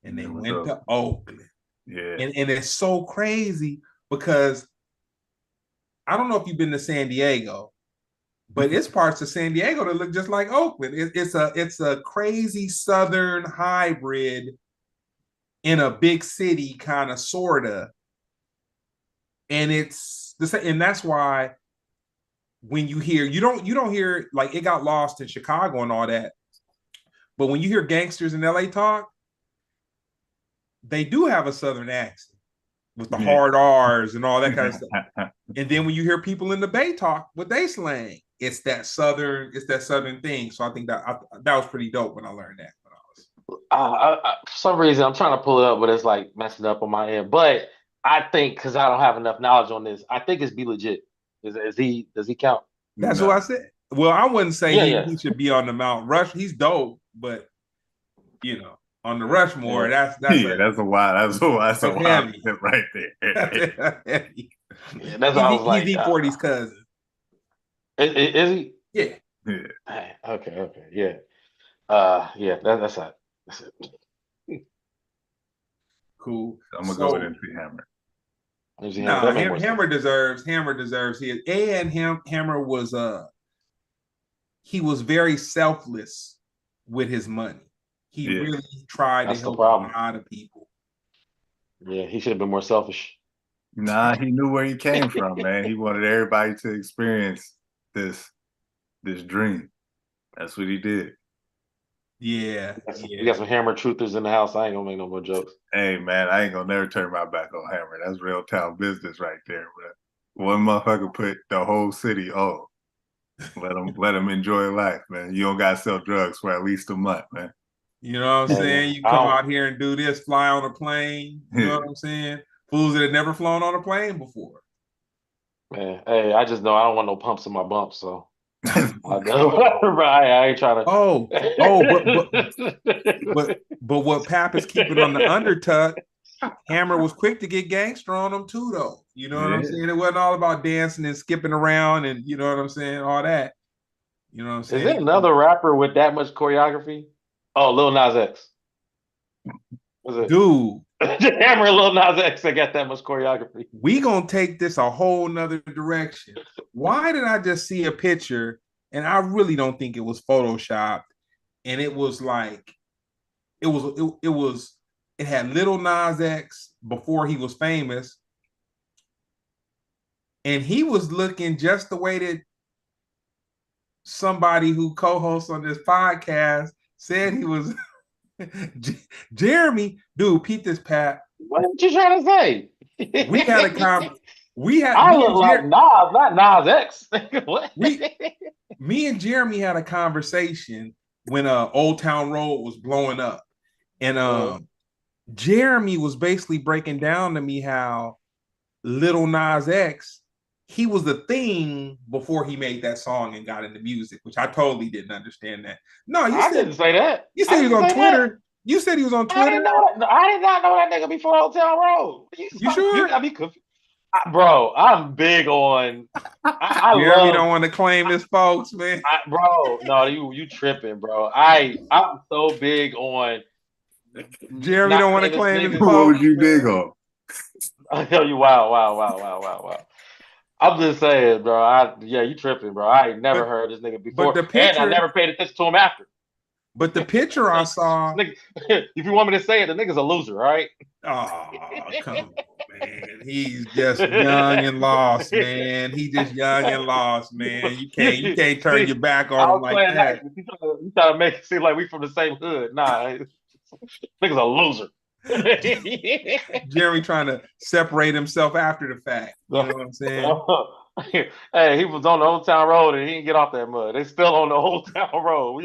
S2: and
S3: And
S2: they
S3: there was
S2: went to Oakland.
S3: yeah.
S2: And it's so crazy because I don't know if you've been to San Diego, but it's parts of San Diego that look just like Oakland. It's a crazy southern hybrid in a big city, kind of sorta. And and that's why when you don't hear, like, it got lost in Chicago and all that. But when you hear gangsters in LA talk, they do have a southern accent with the
S3: Yeah.
S2: hard R's and all that kind of stuff. And then when you hear people in the Bay talk with they slang, it's that southern thing. So I think that was pretty dope when I learned that.
S1: For some reason, I'm trying to pull it up, but it's like messing up on my end. But I think because I don't have enough knowledge on this, I think it's Be Legit. Is he? Does he count?
S2: That's what I
S3: No.
S2: said. Well, I wouldn't say
S1: Yeah,
S2: he,
S1: yeah,
S2: he should be on the Mount Rush. He's dope, but on the Rushmore,
S1: yeah.
S3: Yeah, that's a
S2: that's
S3: wild
S2: heavy.
S3: tip right
S2: That's
S3: there.
S2: heavy.
S1: Yeah, that's why
S2: He's
S1: I was
S2: he's
S1: like,
S2: E40's cousin.
S1: is he?
S2: Yeah,
S3: Yeah.
S1: Dang, okay, yeah. Yeah, that's it. That's it.
S2: cool.
S3: I'm gonna go with
S2: So
S3: MC Hammer.
S1: Usually Hammer,
S2: nah,
S1: that make more sense.
S2: Hammer deserves his, and Hammer was he was very selfless with his money. He
S3: Yeah.
S2: really tried to
S1: That's the
S2: help a
S1: problem.
S2: lot of people.
S1: Yeah, he should have been more selfish.
S3: Nah, he knew where he came from, man. He wanted everybody to experience this this dream. That's what he did.
S2: Yeah,
S1: We got
S2: yeah.
S1: some Hammer truthers in the house. I ain't gonna make no more jokes.
S3: Hey man, I ain't gonna never turn my back on Hammer. That's real town business right there, bro. One motherfucker put the whole city on. Let him enjoy life, man. You don't gotta sell drugs for at least a month, man.
S2: You know what I'm
S1: Hey
S2: saying?
S1: man,
S2: You
S1: I
S2: come
S1: don't.
S2: out here and do this, fly on a plane. You know what I'm saying? Fools that had never flown on a plane before.
S1: Man, hey, I just know I don't want no pumps in my bumps, so I know. Right, I ain't trying
S2: Oh, oh, but
S1: to.
S2: but what Papp is keeping on the undertuck, Hammer was quick to get gangster on them too, though. You know what I'm
S3: Yeah.
S2: saying? It wasn't all about dancing and skipping around and you know what I'm saying, all that. You know what I'm
S1: Is
S2: saying?
S1: there another rapper with that much choreography? Oh, Lil Nas X. Was it
S2: Dude,
S1: Hammer and Lil Nas X that got that much choreography?
S2: we gonna take this a whole nother direction. Why did I just see a picture and I really don't think it was photoshopped? And it was like it had little Nas X before he was famous, and he was looking just the way that somebody who co-hosts on this podcast said he was. Jeremy, dude, Pete this Pat.
S1: What you trying to say?
S2: We had a we had
S1: I
S2: me
S1: look
S2: and
S1: like Nas, not Nas X. What?
S2: Me and Jeremy had a conversation when Old Town Road was blowing up. And Jeremy was basically breaking down to me how Little Nas X, he was the thing before he made that song and got into music, which I totally didn't understand that. No,
S1: I didn't say that.
S2: You said he was on Twitter. That. You said he was on Twitter.
S1: I didn't know that. I did not know that nigga before Old Town Road.
S2: You sure?
S1: You got me confused. Bro, I'm big on. I
S2: Jeremy don't want to claim his folks, man.
S1: Bro, no, you tripping, bro. I'm so big on.
S2: Jeremy don't want to claim his folks.
S3: What would you big on?
S1: I tell you, wow. I'm just saying, bro. You tripping, bro. I ain't never heard this nigga before, and I never paid attention to him after.
S2: But the picture I saw,
S1: if you want me to say it, the nigga's a loser, right?
S2: Oh, come on, man. He's just young and lost, man. He just young and lost, man. You can't turn your back on him like that.
S1: You try to make it seem like we from the same hood. Nah, nigga's a loser.
S2: Jeremy trying to separate himself after the fact. You know what I'm saying?
S1: Hey, he was on the Old Town Road and he didn't get off that mud. They still on the Old Town Road.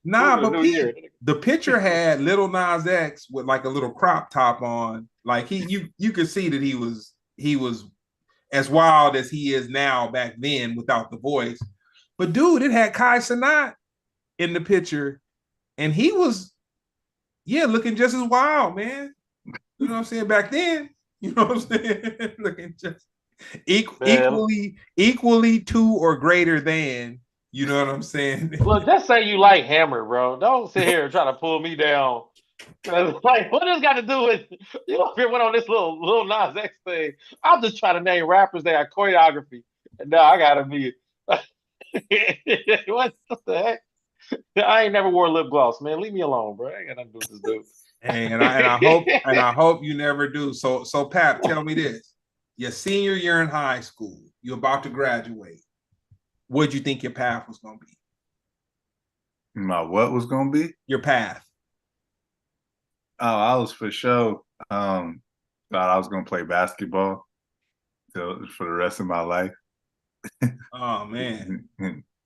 S2: But the picture had Little Nas X with like a little crop top on. Like you could see that he was as wild as he is now back then without the voice. But dude, it had Kai Cenat in the picture, and he was looking just as wild, man. You know what I'm saying? Back then, you know what I'm saying? Looking just equally to or greater than, you know what I'm saying?
S1: Look, just say you like Hammer, bro. Don't sit here and try to pull me down. Like, what does got to do with went on this little Nas X thing? I'm just trying to name rappers that have choreography, and now I gotta be. What the heck? I ain't never wore lip gloss, man. Leave me alone, bro. I ain't got nothing to do with this dude.
S2: Hey, and I hope you never do. So Papp, tell me this. Your senior year in high school, you're about to graduate. What'd you think your path was gonna be?
S3: My what was gonna be?
S2: Your path.
S3: Oh, I was for sure thought I was gonna play basketball for the rest of my life.
S2: Oh man.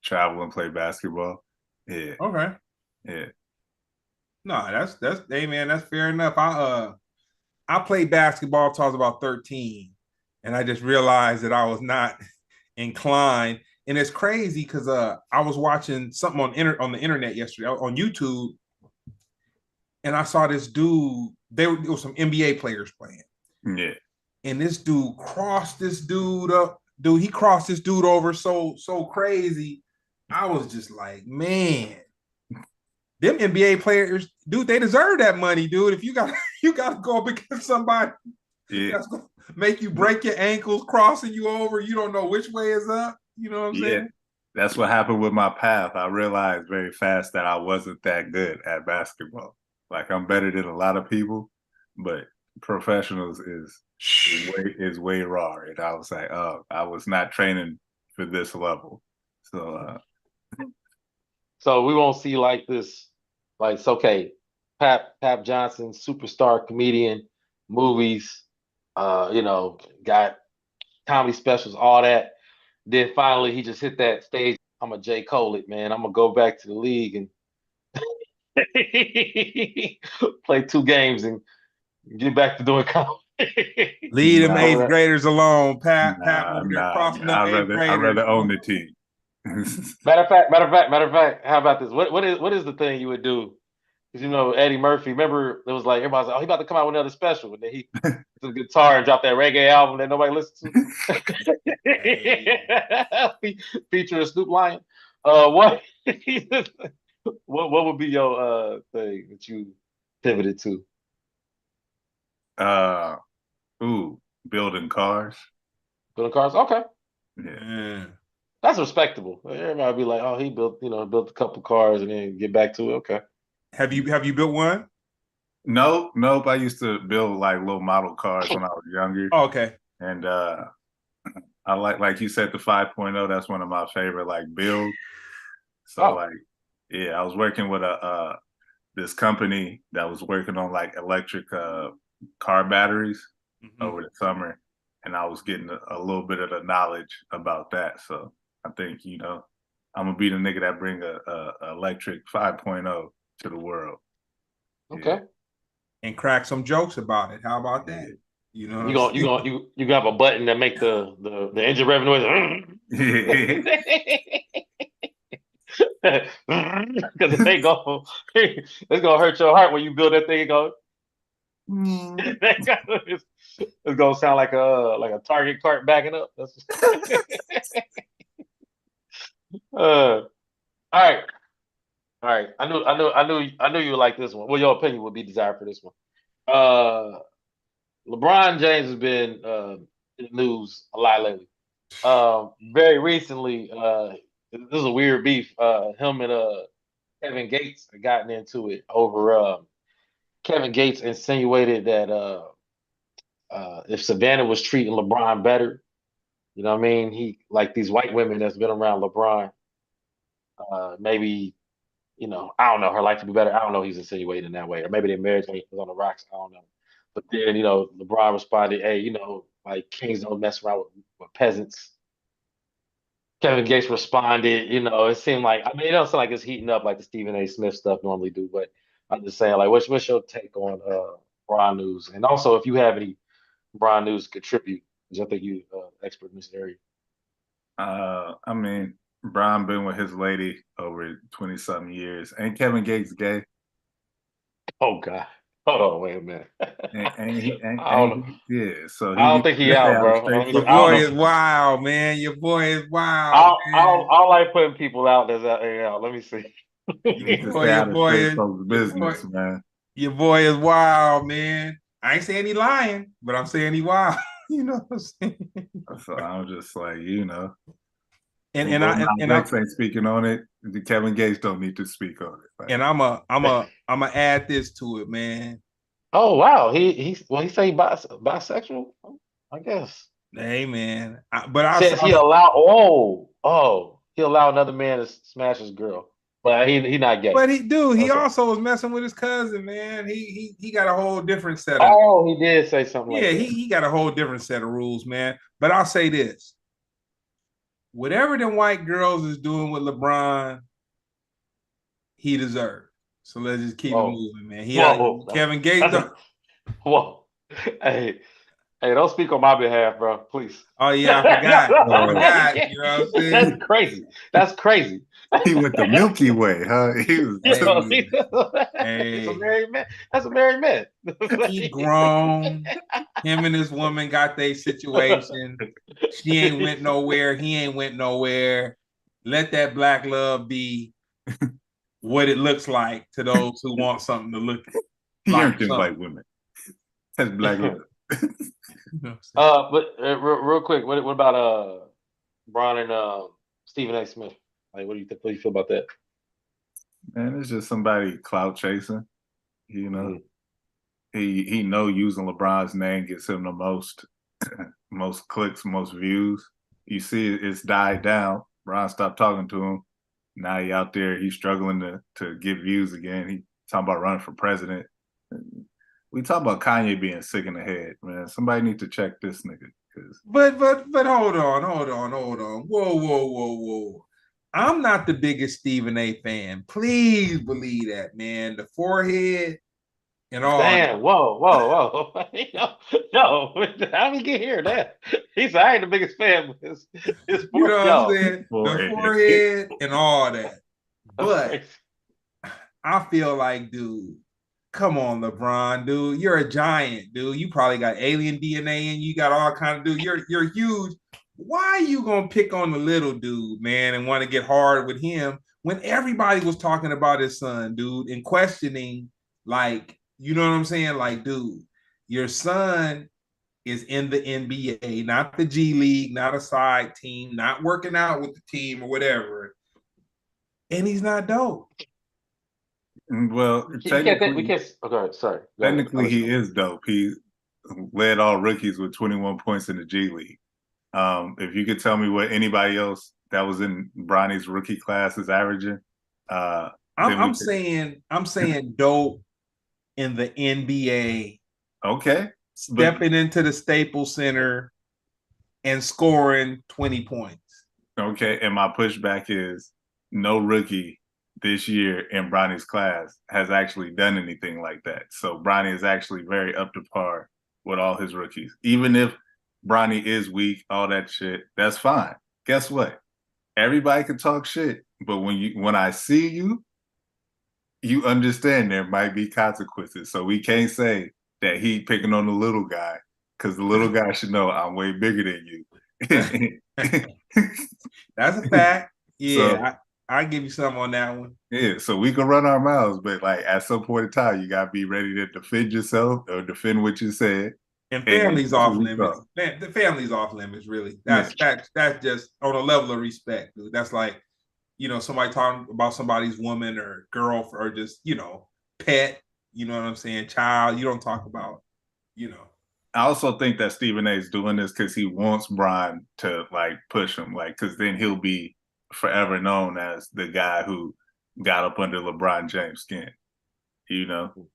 S3: Travel and play basketball. Yeah.
S2: Okay.
S3: Yeah.
S2: No, that's hey man, that's fair enough. I played basketball till I was about 13, and I just realized that I was not inclined. And it's crazy because I was watching something on the internet yesterday on YouTube, and I saw this dude. There was some NBA players playing.
S3: Yeah.
S2: And this dude crossed this dude up. Dude, he crossed this dude over so crazy. I was just like, man, them NBA players, dude, they deserve that money, dude. If you got to go up against somebody that's gonna make you break your ankles, crossing you over, you don't know which way is up. You know what I'm saying?
S3: That's what happened with my path. I realized very fast that I wasn't that good at basketball. Like, I'm better than a lot of people, but professionals is way raw. And I was like, oh, I was not training for this level.
S1: So we won't see like this. Like, it's okay. Papp Johnson, superstar comedian, movies, got comedy specials, all that. Then finally he just hit that stage. I'm a J. Cole it, man. I'm gonna go back to the league and play 2 games and get back to doing comedy.
S2: Leave them 8th graders alone, Papp.
S3: I'd rather own the team.
S1: Matter of fact, how about this? What is the thing you would do? Because Eddie Murphy, remember it was like everybody's like, oh, he about to come out with another special, and then he took the guitar and dropped that reggae album that nobody listens to. Featuring Snoop Lion. What would be your thing that you pivoted to?
S3: Building cars.
S1: Building cars? Okay.
S3: Yeah.
S1: That's respectable. Everybody be like, oh, he built a couple cars and then get back to it. Okay.
S2: Have you built one?
S3: Nope. I used to build like little model cars when I was younger.
S2: Oh, okay.
S3: And I like you said, the 5.0. That's one of my favorite like builds. So
S1: Oh,
S3: like, yeah, I was working with a this company that was working on like electric car batteries
S2: Mhm.
S3: over the summer, and I was getting a little bit of the knowledge about that. So I think I'm gonna be the nigga that bring a electric 5.0 to the world. Yeah,
S1: okay.
S2: And crack some jokes about it. How about that?
S3: yeah,
S2: You know what
S1: You
S2: I'm
S1: gonna you
S2: saying?
S1: gonna you gonna have a button that make the engine rev noise.
S3: yeah.
S1: Because it ain't go, it's gonna hurt your heart when you build that thing. It go, it's, it's gonna sound like a Target cart backing up. That's all right, all right. I knew you would like this one. Well, your opinion would be desired for this one. Uh, LeBron James has been in the news a lot lately. Very recently, this is a weird beef. Him and Kevin Gates have gotten into it over. Kevin Gates insinuated that if Savannah was treating LeBron better, you know what I mean? He like these white women that's been around LeBron, maybe I don't know, her life to be better. I don't know. He's insinuating that way, or maybe their marriage was on the rocks. I don't know. But then LeBron responded, "Hey, like kings don't mess around with peasants." Kevin Gates responded, it seemed like it don't sound like it's heating up like the Stephen A. Smith stuff normally do, but I'm just saying, like, what's your take on Bron news, and also if you have any Bron news to contribute, because I think you expert in this area.
S3: I mean, Brian been with his lady over 20 something years. Ain't Kevin Gates gay?
S1: Oh God, hold on, wait a minute.
S3: And he and,
S1: I don't
S3: and
S1: know.
S3: he, yeah, so
S1: I
S3: he
S1: don't
S3: needs
S1: think he
S3: to stay
S1: out,
S3: out
S1: bro.
S3: straight
S2: Your
S3: from
S1: I don't
S2: boy
S1: know.
S2: is wild, man. Your boy is wild,
S1: I
S2: man.
S1: don't, I don't like putting people out that's out. Let me see.
S3: he
S2: Your
S3: needs to
S2: boy,
S3: stay
S2: your
S3: out of
S2: boy
S3: straight
S2: is
S3: folks'
S2: your boy,
S3: business, man.
S2: your boy is wild, man. I ain't saying he lying, but I'm saying he wild. You know what I'm saying?
S3: So I'm just like,
S2: And
S3: well,
S2: I and
S3: Nas
S2: I'm
S3: X ain't speaking on it. Kevin Gates don't need to speak on it. Like,
S2: and I'm a add this to it, man.
S1: Oh wow, he say bisexual. I guess.
S2: Hey, man. But I saw,
S1: Says he allow another man to smash his girl, but he not gay.
S2: but he
S1: Okay.
S2: also was messing with his cousin, man. He got a whole different set of
S1: Oh, he did say something
S2: yeah.
S1: like
S2: He
S1: that.
S2: he got a whole different set of rules, man. But I'll say this: whatever the white girls is doing with LeBron, he deserved. So let's just keep it
S1: Whoa,
S2: moving, man.
S1: whoa,
S2: Kevin Gates.
S1: that's a whoa. Hey, hey, don't speak on my behalf, bro. Please.
S2: Oh yeah, I forgot. I
S3: oh,
S1: You
S2: forgot.
S1: can't.
S2: You know what I'm
S1: That's
S2: saying?
S1: crazy. That's crazy.
S3: he went the Milky Way, huh? He was
S2: Hey,
S1: He's a
S2: hey,
S1: married man. That's a married man.
S2: he grown. Him and his woman got their situation. She ain't went nowhere. He ain't went nowhere. Let that black love be what it looks like to those who want something to look
S3: he
S2: like
S3: earned them white
S2: something.
S3: women. That's black love.
S2: You know what I'm saying?
S1: But real quick, what about Bron and Stephen A. Smith? Like, what do you think? What do you feel about that?
S3: Man, it's just somebody clout chasing. You know,
S1: Mhm.
S3: he know using LeBron's name gets him the most most clicks, most views. You see it's died down. Bron stopped talking to him. Now he out there, he's struggling to get views again. He talking about running for president. We talk about Kanye being sick in the head, man. Somebody need to check this nigga. Cause
S2: But hold on. Whoa. I'm not the biggest Stephen A. fan. Please believe that, man. The forehead and all that.
S1: Damn! Whoa! Yo, how did we get here? That he said I ain't the biggest fan, but his
S2: You
S1: for
S2: know what I'm
S1: yo.
S2: saying? The
S3: forehead.
S2: forehead and all that.
S1: That's
S2: But
S1: crazy.
S2: I feel like, dude, come on, LeBron, dude. You're a giant, dude. You probably got alien DNA and you got all kind of dude. You're huge. Why are you gonna pick on the little dude, man, and want to get hard with him when everybody was talking about his son, dude, and questioning, like, you know what I'm saying? Like, dude, your son is in the NBA, not the G League, not a side team, not working out with the team or whatever. And he's not dope.
S3: Well,
S1: We can't. Okay, sorry. Go ahead. I'll
S3: technically
S1: let you
S3: he
S1: know.
S3: is dope. He led all rookies with 21 points in the G League. If you could tell me what anybody else that was in Bronny's rookie class is averaging, then we
S2: I'm saying dope in the NBA,
S3: okay. But
S2: stepping into the Staples Center and scoring 20 points.
S3: okay, and my pushback is no rookie this year in Bronny's class has actually done anything like that. So Bronny is actually very up to par with all his rookies. Even if Bronny is weak, all that shit, that's fine. Guess what? Everybody can talk shit, but when I see you, you understand there might be consequences. So we can't say that he picking on the little guy because the little guy should know I'm way bigger than you.
S2: That's a fact. Yeah,
S3: So
S2: I give you some on that one.
S3: yeah, so we can run our mouths, but like at some point in time, you gotta be ready to defend yourself or defend what you said.
S2: And
S3: And
S2: family's
S3: that's what
S2: off
S3: we
S2: limits.
S3: thought.
S2: The family's off limits, really.
S3: Yeah.
S2: That's just on a level of respect, dude. That's like, somebody talking about somebody's woman or girl or just, pet, you know what I'm saying, child. You don't talk about, you know.
S3: I also think that Stephen A is doing this because he wants Brian to like push him, like because then he'll be forever known as the guy who got up under LeBron James' skin. You know,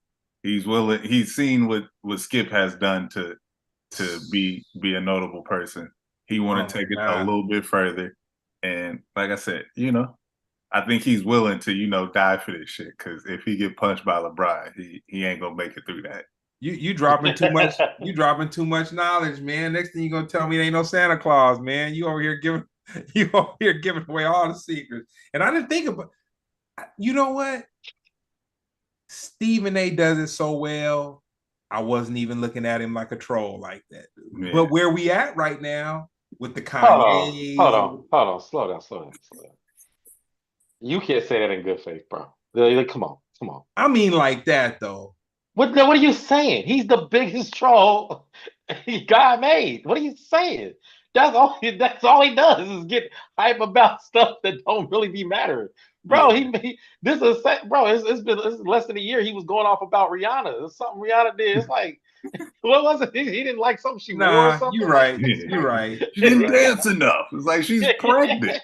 S3: he's willing. He's seen what Skip has done to be a notable person. He want to take it a little bit further, and like I said, I think he's willing to die for this shit because if he get punched by LeBron, he ain't gonna make it through that.
S2: You dropping too much. You dropping too much knowledge, man. Next thing you gonna tell me, it ain't no Santa Claus, man. You over here giving away all the secrets. And I didn't think about. You know what? Stephen A does it so well. I wasn't even looking at him like a troll like that. Yeah. But where we at right now with the Kanye?
S1: Hold on, slow down. You can't say that in good faith, bro. Like, come on.
S2: I mean, like that though.
S1: What are you saying? He's the biggest troll God made. What are you saying? That's all he does is get hype about stuff that don't really be mattering. Bro, it's been less than a year. He was going off about Rihanna. It's something Rihanna did. It's like, what was it? He didn't like something she wore or something.
S2: You're right. You're right.
S3: She didn't dance enough. It's like she's pregnant.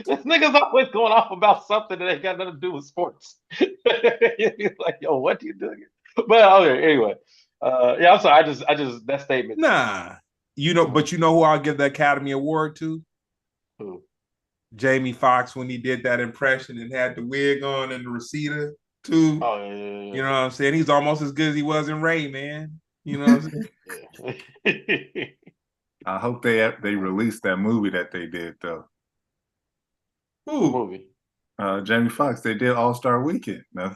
S1: This nigga's always going off about something that ain't got nothing to do with sports. He's like, yo, what are you doing? But okay, anyway. Yeah, I'm sorry. I just that statement.
S2: Nah. But you know who I'll give the Academy Award to?
S1: Who?
S2: Jamie Foxx when he did that impression and had the wig on and the receiver too.
S1: Oh, yeah.
S2: You know what I'm saying? He's almost as good as he was in Ray, man. You know what I'm
S3: saying? I hope they released that movie that they did though.
S2: Who
S1: movie?
S3: Jamie Foxx. They did All-Star Weekend. No?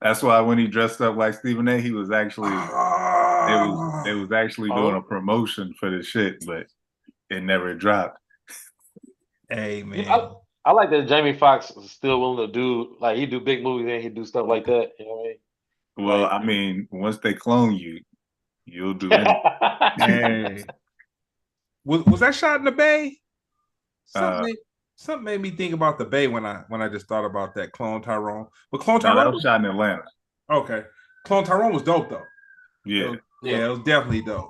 S3: That's why when he dressed up like Stephen A, he was actually it was actually doing a promotion for the shit, but it never dropped.
S2: Hey man,
S1: I like that Jamie Foxx is still willing to do he do big movies and he do stuff like that. You know what I mean?
S3: Well, I mean, once they clone you, you'll do anything.
S2: Hey. Was that shot in the Bay? Something made me think about the Bay when I just thought about that Clone Tyrone. But Clone Tyrone
S3: that was shot in Atlanta.
S2: Okay, Clone Tyrone was dope though.
S3: Yeah,
S2: it was definitely dope.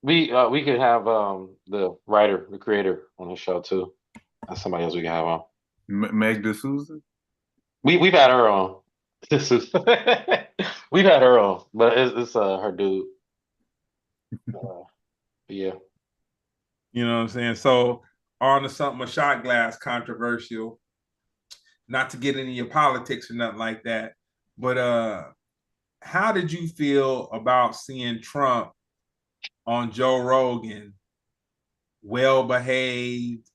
S1: We could have the writer, the creator on the show too. That's somebody else we can have on.
S3: Meg D'Souza?
S1: We've had her on. We've had her on, but it's her dude. Yeah.
S2: You know what I'm saying? So on to something a shot glass controversial. Not to get into your politics or nothing like that, but how did you feel about seeing Trump on Joe Rogan, well behaved,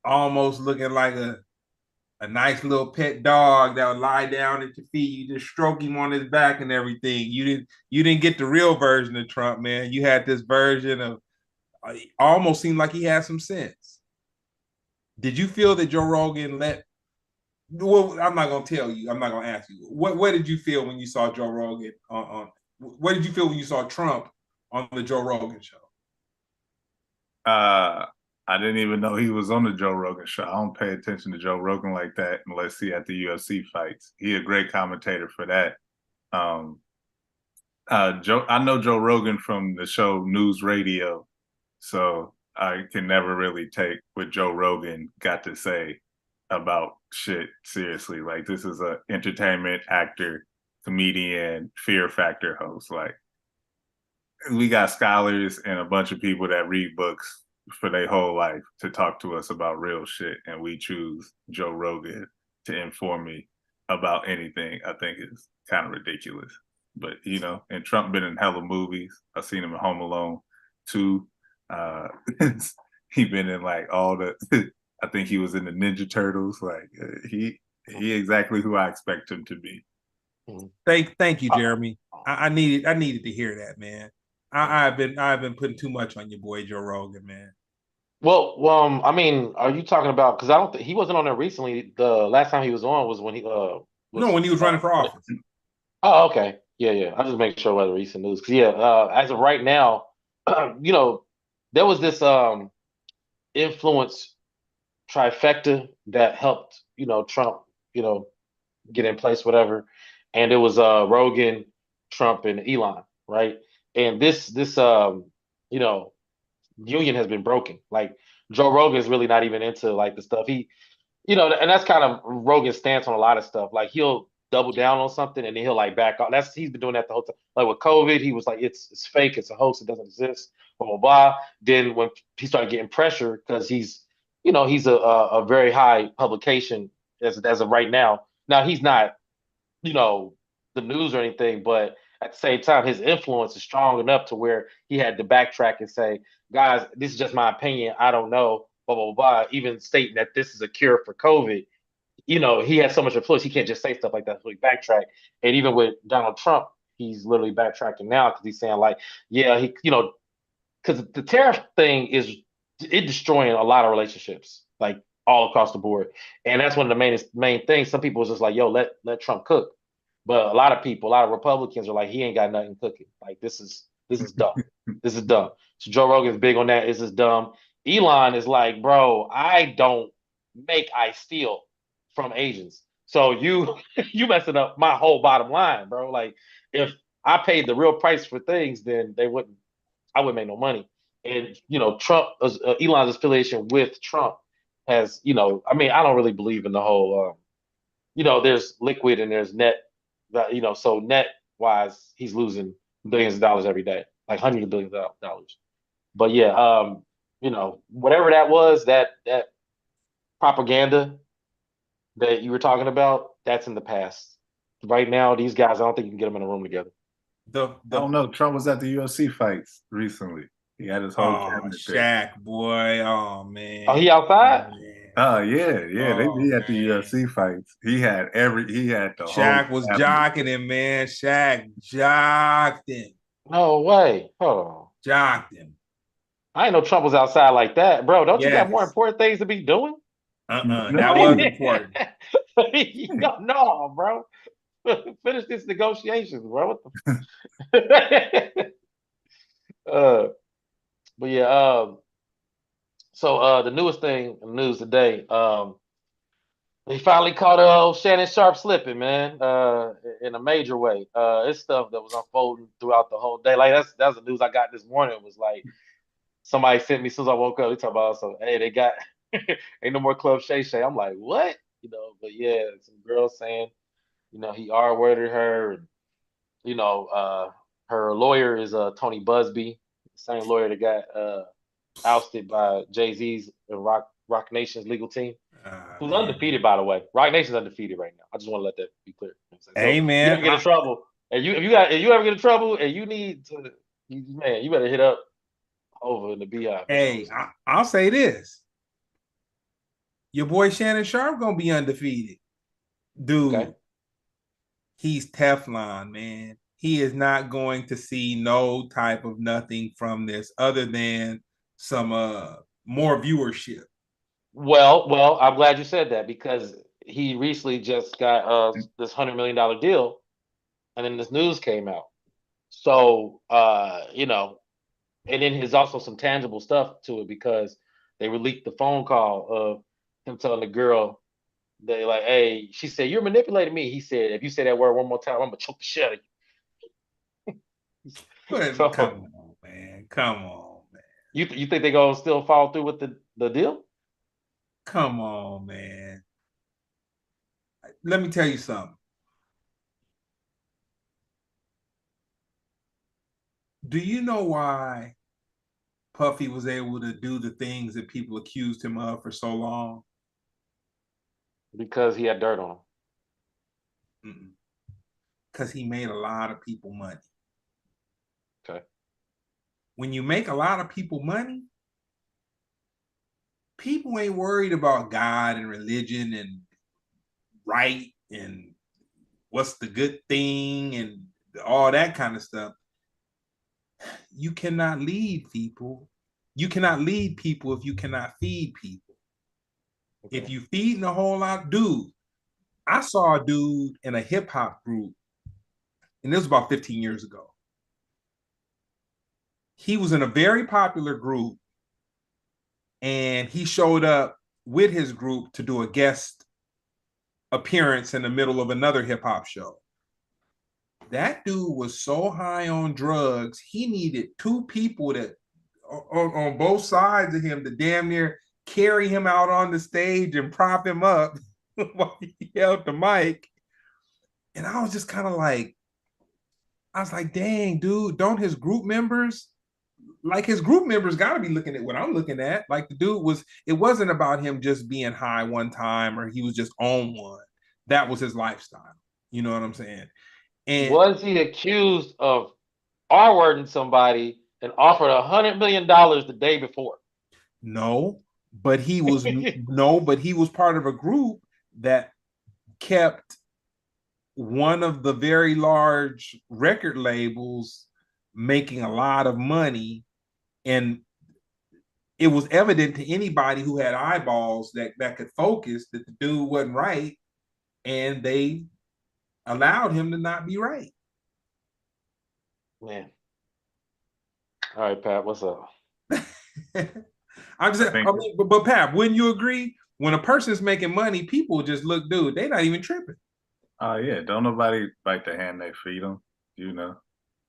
S2: almost looking like a nice little pet dog that would lie down at your feet. You just stroke him on his back and everything. You didn't get the real version of Trump, man. You had this version of almost seemed like he had some sense. Did you feel that Joe Rogan well, I'm not gonna tell you. I'm not gonna ask you. What did you feel when you saw Joe Rogan on what did you feel when you saw Trump on the Joe Rogan show?
S3: I didn't even know he was on the Joe Rogan show. I don't pay attention to Joe Rogan like that unless he at the UFC fights. He a great commentator for that. I know Joe Rogan from the show News Radio, so I can never really take what Joe Rogan got to say about shit seriously. Like this is a entertainment actor, comedian, Fear Factor host. Like we got scholars and a bunch of people that read books for their whole life to talk to us about real shit, and we choose Joe Rogan to inform me about anything. I think is kind of ridiculous. But you know, and Trump been in hella movies. I've seen him in Home Alone 2. Uh, he been in like all the. I think he was in the Ninja Turtles. Like he exactly who I expect him to be.
S2: Thank you, Jeremy. I needed to hear that, man. I've been putting too much on your boy Joe Rogan, man.
S1: Well, I mean, are you talking about? Because I don't think he wasn't on there recently. The last time he was on was when he
S2: No,
S1: was.
S2: when he was running for office.
S1: Oh, okay, yeah. I just make sure whether recent news. Because yeah, as of right now, you know, there was this influence trifecta that helped Trump get in place, whatever, and it was Rogan, Trump, and Elon, right? And this you know union has been broken. Like Joe Rogan is really not even into like the stuff and that's kind of Rogan's stance on a lot of stuff. Like he'll double down on something and then he'll like back off. He's been doing that the whole time. Like with COVID, he was like, it's fake, it's a hoax, it doesn't exist, blah blah blah. Then when he started getting pressure because he's a very high publication as of right now. Now he's not the news or anything, but at the same time, his influence is strong enough to where he had to backtrack and say, guys, this is just my opinion. I don't know, blah, blah, blah. Even stating that this is a cure for COVID. He has so much influence, he can't just say stuff like that. So he backtrack. And even with Donald Trump, he's literally backtracking now because he's saying, like, yeah, because the tariff thing is it destroying a lot of relationships, like all across the board. And that's one of the main things. Some people was just like, yo, let Trump cook. But a lot of people, a lot of Republicans are like, he ain't got nothing cooking. Like this is dumb. This is dumb. So Joe Rogan's big on that. This is dumb. Elon is like, bro, I don't make, I steal from Asians. So you you messing up my whole bottom line, bro. Like if I paid the real price for things, then I wouldn't make no money. And Trump, Elon's affiliation with Trump has, I mean, I don't really believe in the whole, there's liquid and there's net, so net wise, he's losing billions of dollars every day, like hundreds of billions of dollars. But yeah, whatever that was, that propaganda that you were talking about, that's in the past. Right now, these guys, I don't think you can get them in a room together.
S2: The
S3: I don't know. Trump was at the UFC fights recently. He had his whole cabinet there.
S2: Shaq, boy. Oh
S1: Oh,
S2: man.
S1: he outside?
S3: Oh yeah. They
S2: Oh
S3: be at the
S2: man.
S3: UFC fights. He had the whole
S2: Shaq was
S3: cabinet.
S2: jocking him, man. Shaq jocked him.
S1: No way. Hold on.
S2: Jocked him.
S1: I ain't know Trump was outside like that, bro. Don't you got more
S2: Yes.
S1: important things to be doing?
S2: That was important.
S1: No, bro. Finish these negotiations, bro. What the but yeah, so the newest thing in the news today, they finally caught Shannon Sharp slipping, man, in a major way. It's stuff that was unfolding throughout the whole day. Like that's the news I got this morning. It was like somebody sent me as soon as I woke up. They talk about so hey, they got ain't no more Club Shay Shay. I'm like, what? But yeah, some girls saying, he R-worded her, and her lawyer is Tony Busby, the same lawyer that got ousted by Jay-Z's and Rock Nation's legal team, who's
S2: Man.
S1: undefeated, by the way. Rock Nation's undefeated right now. I just want to let that be clear. So
S2: Hey
S1: you
S2: man,
S1: ever get in trouble, and if you ever get in trouble, and you need to, man, you better hit up over in the Beehive.
S2: I'll say this. Your boy Shannon Sharp gonna be undefeated. Dude,
S1: Okay.
S2: he's Teflon, man. He is not going to see no type of nothing from this other than some more viewership.
S1: Well, I'm glad you said that because he recently just got this $100 million deal, and then this news came out. So and then there's also some tangible stuff to it because they leaked the phone call of him telling the girl, they like, hey, she said, you're manipulating me. He said, if you say that word one more time, I'm gonna choke the shit out of you.
S2: But
S1: So
S2: come on, man. Come on, man.
S1: you think they gonna still follow through with the deal?
S2: Come on, man. Let me tell you something. Do you know why Puffy was able to do the things that people accused him of for so long?
S1: Because he had dirt on
S2: Because he made a lot of people money.
S1: him. Okay.
S2: When you make a lot of people money, people ain't worried about God and religion and right and what's the good thing and all that kind of stuff. You cannot lead people. You cannot lead people if you cannot feed people.
S1: Okay.
S2: If you feeding a whole lot, dude, I saw a dude in a hip hop group, and this was about 15 years ago. He was in a very popular group, and he showed up with his group to do a guest appearance in the middle of another hip hop show. That dude was so high on drugs, he needed two people that on both sides of him to damn near carry him out on the stage and prop him up while he held the mic. And I was just kind of like, I was like, dang, dude, don't his group members, like his group members got to be looking at what I'm looking at. Like the dude was, it wasn't about him just being high one time or he was just on one. That was his lifestyle. You know what I'm saying? And
S1: Was he accused of R-wording somebody and offered $100 million the day before?
S2: no, but he was no, but he was part of a group that kept one of the very large record labels making a lot of money, and it was evident to anybody who had eyeballs that could focus that the dude wasn't right, and they allowed him to not be right.
S1: Man. All right, Pat, what's up?
S2: I'm just, I mean, but Papp, wouldn't you agree? When a person's making money, people just look, dude, they're not even tripping.
S3: Oh yeah, don't nobody bite the hand they feed them. You know,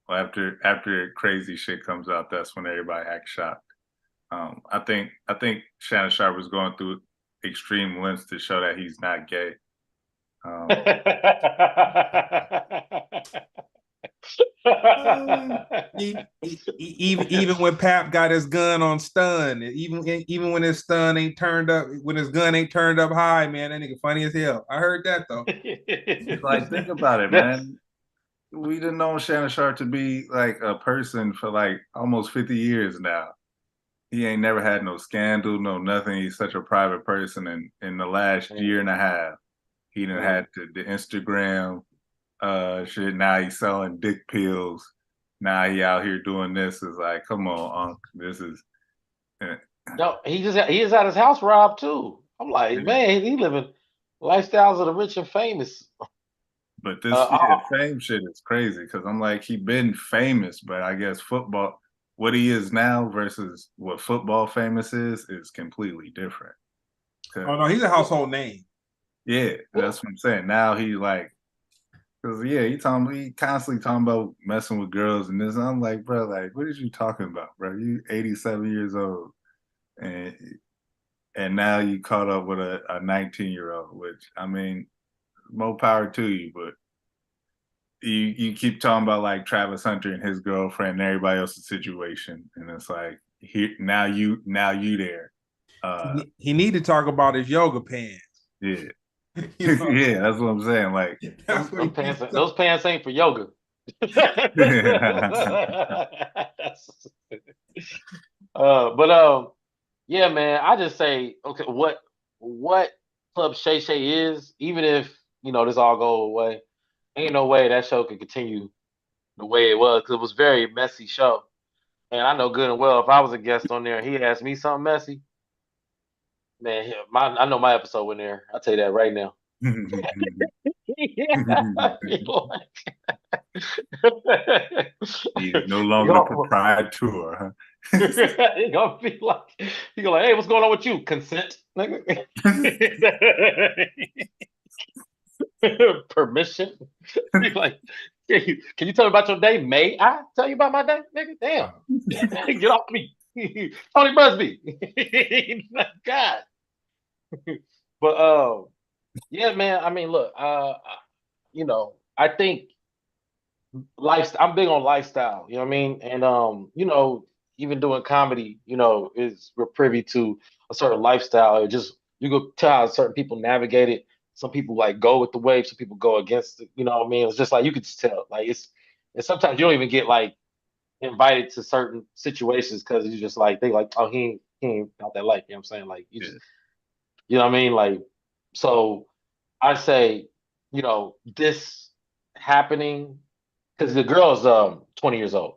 S3: well, after crazy shit comes out, that's when everybody acts shocked. I think Shannon Sharp was going through extreme lengths to show that he's not gay.
S2: Even when Papp got his gun on stun, even when his stun ain't turned up, when his gun ain't turned up high, man, that nigga funny as hell. I heard that though.
S3: Like, think about it, man. We didn't know Shannon Sharp to be like a person for like almost 50 years now. He ain't never had no scandal, no nothing. He's such a private person, and in the last year and a half, he done had the Instagram shit. Now he's selling dick pills. Now he out here doing this. Is like, come on, Unc. This is.
S1: No, he just had his house robbed too. I'm like, man, he living lifestyles of the rich and famous.
S3: But this fame shit is crazy because I'm like, he been famous, but I guess football, what he is now versus what football famous is completely different.
S2: Oh no, he's a household name.
S3: Yeah, that's what I'm saying. Now he like, cause yeah, he constantly talking about messing with girls and this. And I'm like, bro, like, what is you talking about, bro? You 87 years old, and now you caught up with a 19-year-old, which I mean, more power to you, but you keep talking about like Travis Hunter and his girlfriend and everybody else's situation, and it's like now you there.
S2: He need to talk about his yoga pants.
S3: Yeah. You know? Yeah, that's what I'm saying. Like
S1: those pants ain't for yoga. Yeah, man. I just say, okay, what Club Shay Shay is, even if this all go away, ain't no way that show could continue the way it was because it was a very messy show. And I know good and well if I was a guest on there and he asked me something messy, man, I know my episode went there. I'll tell you that right now.
S3: He's no longer proprietor, huh?
S1: He gonna be like, hey, what's going on with you? Consent, permission. Like, Can you tell me about your day? May I tell you about my day, nigga? Damn, get off me, Tony Busby. God, but yeah, man. I mean, look, I think I'm big on lifestyle. You know what I mean? And even doing comedy, is we're privy to a certain lifestyle. It just you go tell how certain people navigate it. Some people like go with the wave. Some people go against it. You know what I mean? It's just like you could just tell. Like and sometimes you don't even get like invited to certain situations because you just like they like, oh, he ain't about that life. You know what I'm saying? Like you
S3: Yeah.
S1: just you know what I mean? Like so I say, this happening because the girl is 20 years old.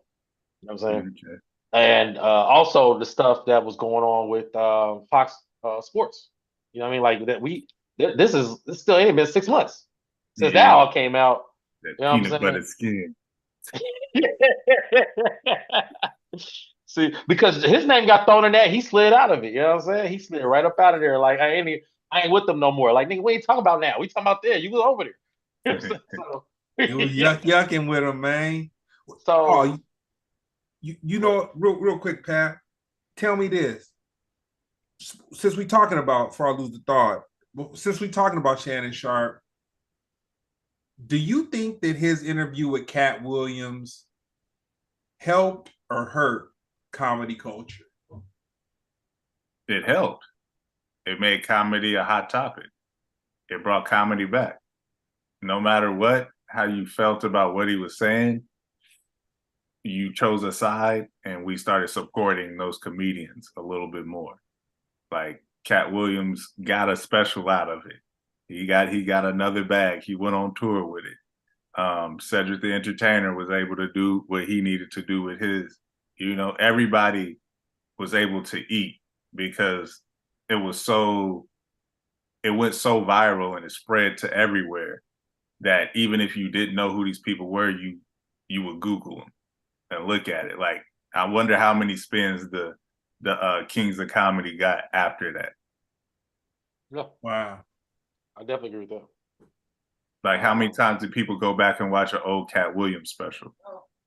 S1: You know what I'm saying?
S3: Okay.
S1: And also the stuff that was going on with Fox Sports. You know what I mean? Like that this still ain't been 6 months since that
S3: Yeah.
S1: all came out.
S3: That
S1: You know what
S3: peanut
S1: I'm
S3: butter
S1: saying?
S3: skin.
S1: See, because his name got thrown in that, he slid out of it. You know what I'm saying? He slid right up out of there. Like I ain't with them no more. Like nigga, we ain't talking about now. We talking about there. You was over there. You know what I'm saying?
S2: You was yucking with him, man.
S1: So,
S2: Oh, you know, real quick, Pat. Tell me this. Since we talking about, before I lose the thought, since we talking about Shannon Sharp, do you think that his interview with Cat Williams helped or hurt comedy culture?
S3: It helped. It made comedy a hot topic. It brought comedy back. No matter how you felt about what he was saying, you chose a side and we started supporting those comedians a little bit more. Like Cat Williams got a special out of it. He got another bag. He went on tour with it. Cedric the Entertainer was able to do what he needed to do with his. Everybody was able to eat because it went so viral and it spread to everywhere that even if you didn't know who these people were, you would Google them and look at it. Like, I wonder how many spins the Kings of Comedy got after that.
S1: yeah,
S2: Wow.
S1: I definitely agree with that.
S3: Like, how many times did people go back and watch an old Cat Williams special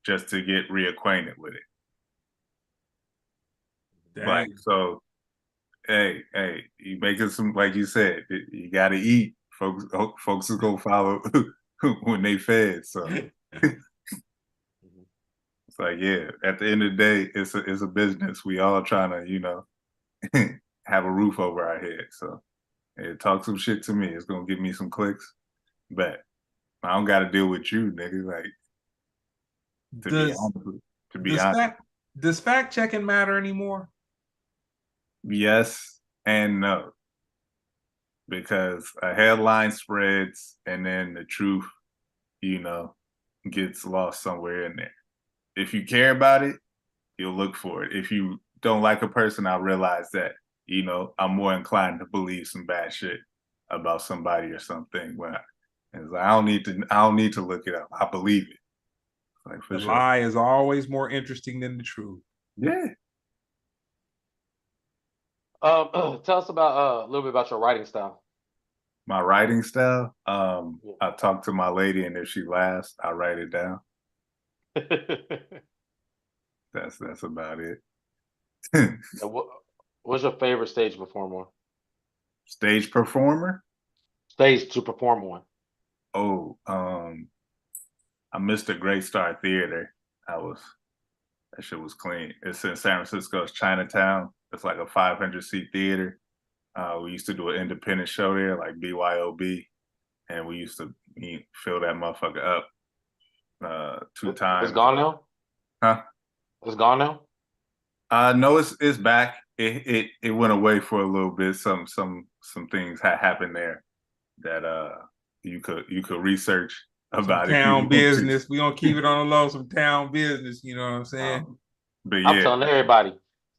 S3: just to get reacquainted with it?
S2: Dang.
S3: Like, so, hey, you making some, like you said, you got to eat. Folks is gonna follow when they fed. So it's like, yeah. At the end of the day, it's a business. We all trying to, have a roof over our head. So, talk some shit to me. It's gonna give me some clicks. But I don't got to deal with you, nigga. Like, to be honest,
S2: does fact checking matter anymore?
S3: yes and no, because a headline spreads and then the truth, gets lost somewhere in there. If you care about it, you'll look for it. If you don't like a person, I'll realize that, I'm more inclined to believe some bad shit about somebody or something. It's like, I don't need to look it up. I believe it. Like, for
S2: The
S3: sure.
S2: lie is always more interesting than the truth.
S3: Yeah.
S1: Tell us about a little bit about your writing style.
S3: My writing style,
S1: Yeah.
S3: I talk to my lady, and if she laughs, I write it down. That's about it.
S1: What's your favorite stage performer?
S3: Stage performer?
S1: Stage to perform on.
S3: Oh, I missed a Great Star Theater. That shit was clean. It's in San Francisco's Chinatown. It's like a 500-seat theater. We used to do an independent show there, like BYOB, and we used to fill that motherfucker up 2 times.
S1: It's gone now?
S3: Huh?
S1: It's gone now?
S3: No, it's back. It went away for a little bit. Some things had happened there that you could research about
S2: some town business. We gonna keep it on the low. Some town business. You know what I'm saying?
S3: But
S1: I'm
S3: yeah,
S1: telling everybody,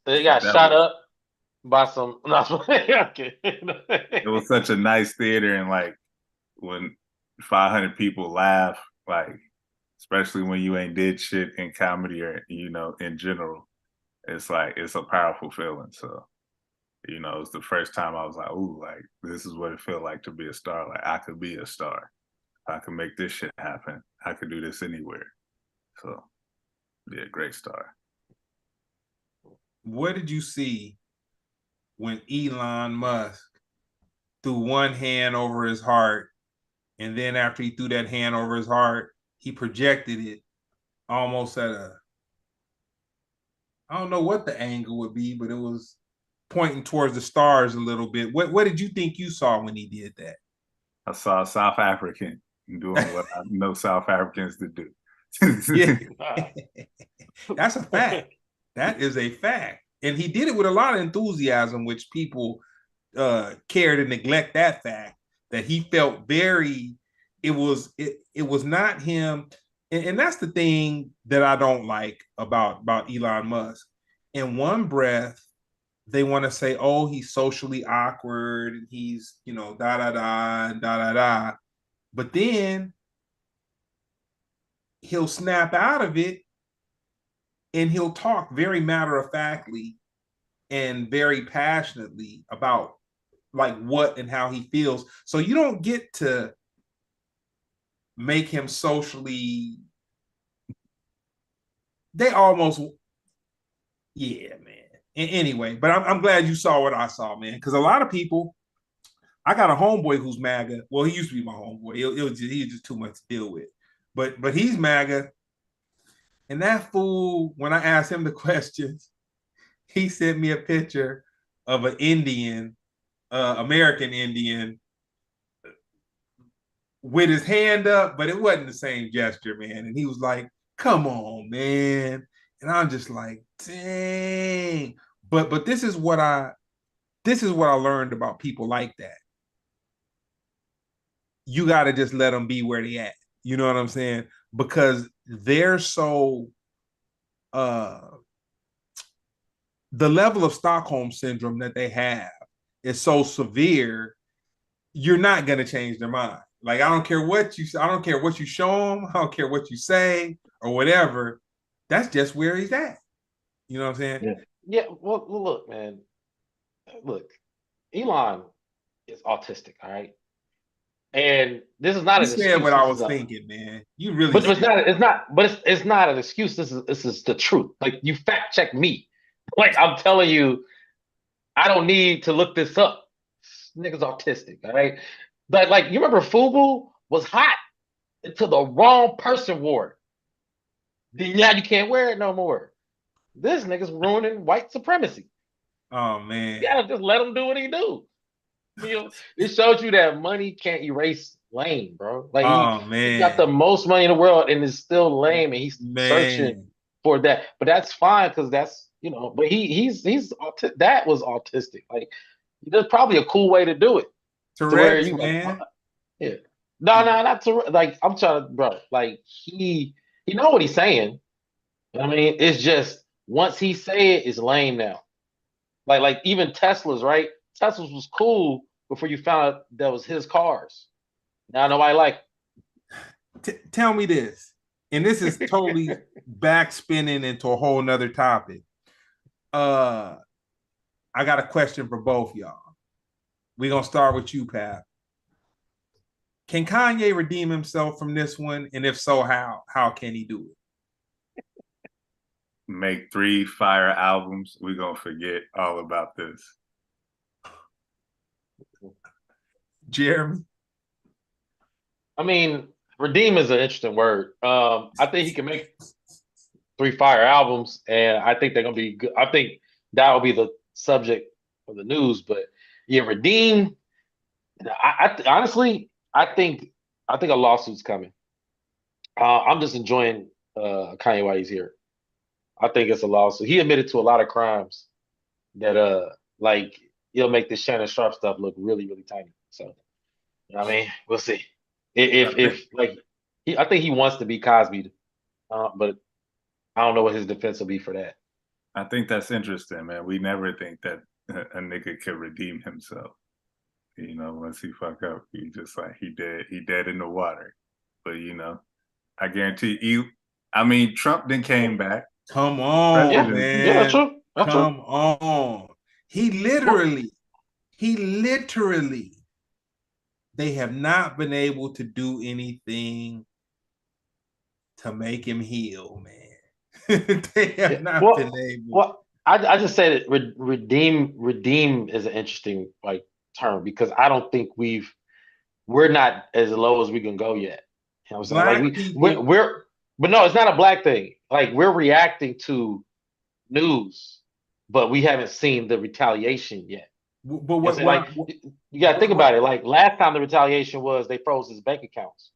S1: they got shot up by some. No, okay.
S3: it was such a nice theater, and like when 500 people laugh, like especially when you ain't did shit in comedy or in general, it's like it's a powerful feeling. So it's the first time I was like, ooh, like this is what it felt like to be a star. Like I could be a star. I can make this shit happen. I could do this anywhere. So, yeah, great star.
S2: What did you see when Elon Musk threw one hand over his heart, and then after he threw that hand over his heart, he projected it almost at I don't know what the angle would be, but it was pointing towards the stars a little bit. What did you think you saw when he did that?
S3: I saw a South African doing what I know South Africans to do.
S2: Yeah. That's a fact. That is a fact. And he did it with a lot of enthusiasm, which people care to neglect that fact, that he felt very, it was not him. And that's the thing that I don't like about Elon Musk. In one breath, they want to say, oh, he's socially awkward and he's, da da da and da da da. But then he'll snap out of it and he'll talk very matter-of-factly and very passionately about like what and how he feels. So you don't get to make him socially, they almost, yeah, man. Anyway, but I'm glad you saw what I saw, man, because a lot of people, I got a homeboy who's MAGA. Well, he used to be my homeboy. He's just too much to deal with. But he's MAGA. And that fool, when I asked him the questions, he sent me a picture of an Indian, American Indian, with his hand up, but it wasn't the same gesture, man. And he was like, come on, man. And I'm just like, dang. But this is what I learned about people like that. You got to just let them be where they at. You know what I'm saying? Because they're so the level of Stockholm syndrome that they have is so severe, you're not going to change their mind. Like, I don't care what you show them, I don't care what you say or whatever. That's just where he's at. You know what I'm saying?
S1: Yeah. Yeah. Well, look, man. Look, Elon is autistic, all right? And this is not an excuse.
S2: You said what I was thinking, man. You really
S1: but it's not an excuse. This is the truth. Like, you fact check me. Like, I'm telling you, I don't need to look this up. This nigga's autistic, all right? But like, you remember FUBU was hot until the wrong person wore it. Then now you can't wear it no more. This nigga's ruining white supremacy.
S2: Oh man.
S1: You gotta just let him do what he do. You know, it shows you that money can't erase lame, bro. Like, he got the most money in the world and is still lame, and he's searching for that. But that's fine, because that's, but he's that was autistic. Like, there's probably a cool way to do it.
S2: Tourette's, man.
S1: Like, yeah. No, not Tourette's. Like, I'm trying to, bro. Like, he know what he's saying. I mean, it's just once he say it, it's lame now. Like even Teslas, right? Teslas was cool before you found out that was his cars. Now nobody like.
S2: Tell me this, and this is totally backspinning into a whole nother topic. I got a question for both y'all. We're gonna start with you, Papp. Can Kanye redeem himself from this one? And if so, how? How can he do it?
S3: Make 3 fire albums. We're gonna forget all about this.
S2: Jeremy?
S1: I mean, redeem is an interesting word. I think he can make 3 fire albums, and I think they're gonna be good. I think that will be the subject of the news. But yeah, redeem. I honestly, I think a lawsuit's coming. I'm just enjoying Kanye while he's here. I think it's a lawsuit. He admitted to a lot of crimes that like, he'll make this Shannon Sharp stuff look really, really tiny. So, I mean, we'll see. If like, I think he wants to be Cosby, but I don't know what his defense will be for that.
S3: I think that's interesting, man. We never think that a nigga can redeem himself. Once he fuck up, he just like, he dead in the water. But I guarantee you. I mean, Trump then came back.
S2: Come on, man.
S1: Yeah, that's true.
S2: Come on. He literally they have not been able to do anything to make him heal, man. They
S1: Yeah.
S2: have not been able.
S1: I just said it. Redeem is an interesting like term because I don't think we're not as low as we can go yet. You know what I'm saying? Like
S2: Black people,
S1: but no, it's not a black thing. Like we're reacting to news, but we haven't seen the retaliation yet.
S2: but
S1: You know what I'm saying? Like you gotta think
S2: what
S1: about it. Like last time the retaliation was they froze his bank accounts.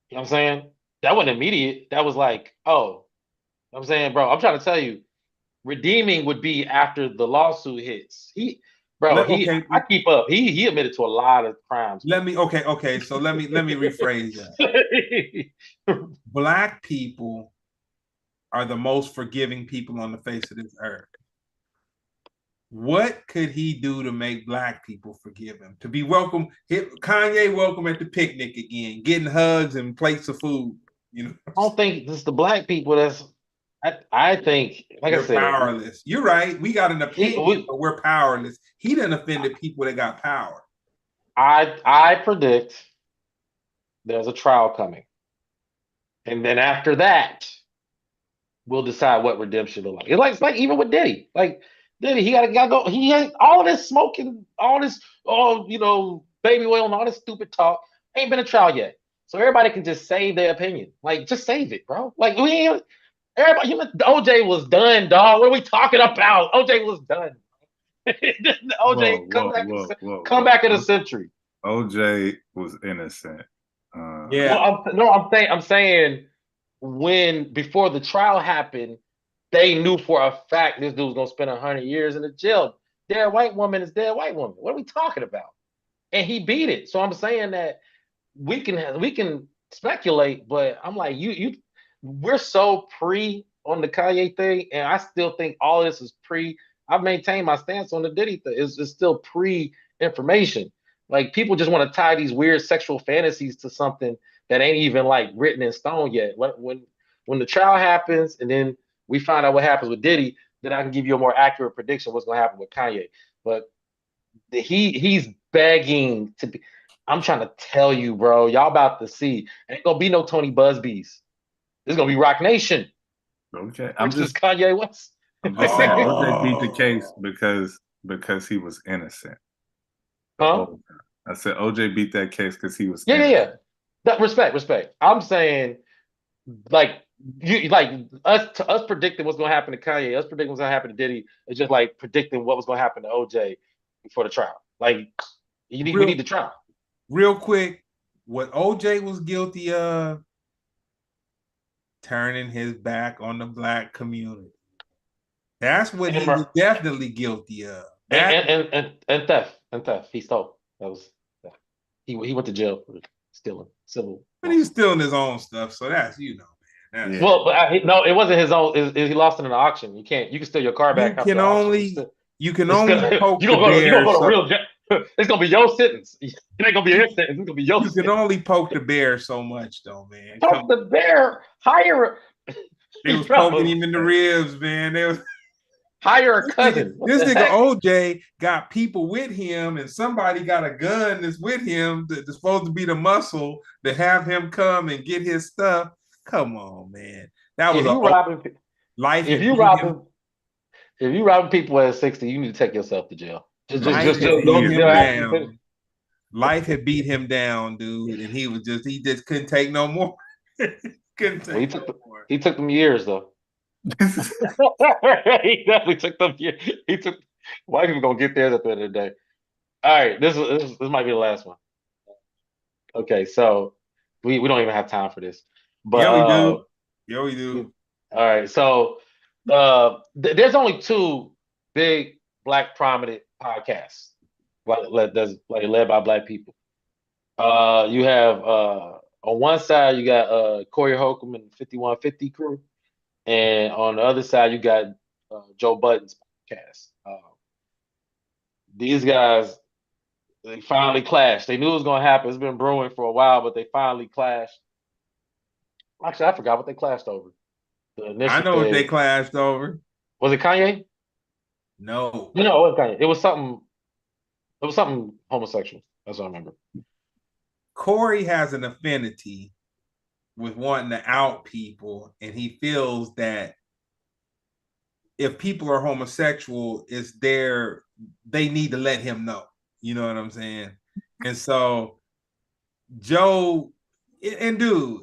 S1: You know what I'm saying? That wasn't immediate. That was like, oh, you know what I'm saying, bro, I'm trying to tell you, redeeming would be after the lawsuit hits.
S2: okay,
S1: I keep up. He admitted to a lot of crimes, bro.
S2: okay. So let me rephrase that. Black people are the most forgiving people on the face of this earth. What could he do to make black people forgive him? To be welcome, Kanye welcome at the picnic again, getting hugs and plates of food. You know,
S1: I don't think this is the black people that's. I think, like I
S2: we're
S1: said,
S2: powerless. You're right. We got an opinion,
S1: we,
S2: but we're powerless. He done offended people that got power.
S1: I predict there's a trial coming, and then after that, we'll decide what redemption look like. It's like even with Diddy, like Diddy, he gotta go. He ain't all this smoking, all this, baby oil and all this stupid talk. Ain't been a trial yet, so everybody can just save their opinion. Like, just save it, bro. Like we ain't. Everybody, OJ was done, dog. What are we talking about? OJ was done. OJ come back in a
S3: whoa.
S1: century.
S3: OJ was innocent.
S2: Yeah.
S1: I'm saying when before the trial happened, they knew for a fact this dude was gonna spend 100 years in the jail. Dead white woman is dead white woman. What are we talking about? And he beat it. So I'm saying that we can speculate, but I'm like we're so pre on the Kanye thing, and I still think all of this is pre. I've maintained my stance on the Diddy thing. It's still pre information. Like people just want to tie these weird sexual fantasies to something that ain't even like written in stone yet. When the trial happens, and then we find out what happens with Diddy, then I can give you a more accurate prediction of what's going to happen with Kanye. But he's begging to be. I'm trying to tell you, bro. Y'all about to see. Ain't gonna be no Tony Busbys. It's gonna be Rock Nation
S3: Okay,
S1: versus Kanye West.
S3: I'm just saying OJ beat the case because he was innocent the
S1: Huh?
S3: whole time. I said OJ beat that case because he was
S1: Yeah, yeah,
S3: innocent.
S1: yeah. That respect. I'm saying like you like us predicting what's gonna happen to Kanye, us predicting what's gonna happen to Diddy is just like predicting what was gonna happen to OJ before the trial. Like we need the trial.
S2: Real quick, what OJ was guilty of, turning his back on the black community. That's what
S1: And
S2: he was definitely guilty of. That
S1: and theft. He stole. That was he went to jail for stealing civil.
S2: but he's stealing his own stuff, so that's man. That's,
S1: Well, but no, it wasn't his own. He lost it in an auction. You can steal your car back after the auction.
S2: You can only poke
S1: You
S2: the bear.
S1: gonna go to real jail. It's gonna be your sentence. It ain't gonna be his sentence. It's gonna be your
S2: You
S1: sentence.
S2: can only poke the bear so much, though, man.
S1: Poke the bear. Hire.
S2: They was poking him in the ribs, man. They was
S1: hire a cousin.
S2: This nigga OJ got people with him, and somebody got a gun that's with him that's supposed to be the muscle to have him come and get his stuff. Come on, man. That was life.
S1: If you robbing people at 60, you need to take yourself to jail. Just go to jail.
S2: Life had beat him down, dude, and he just couldn't take no more.
S1: He took them years though. He definitely took them years. White people gonna get theirs at the end of the day. All right, this might be the last one. Okay, so we don't even have time for this. But
S2: yeah, we do. Yeah, we do.
S1: All right, so there's only two big black prominent podcasts that's led by black people. You have on one side you got Corey Holcomb and 5150 crew, and on the other side you got Joe Budden's podcast. These guys, they finally clashed. They knew it was going to happen. It's been brewing for a while, but they finally clashed. Actually, I forgot what they clashed over.
S2: I know what they clashed over.
S1: Was it Kanye?
S2: No.
S1: No, it wasn't Kanye. It was something homosexual. That's what I remember.
S2: Corey has an affinity with wanting to out people, and he feels that if people are homosexual, they need to let him know. You know what I'm saying? And so Joe and dude,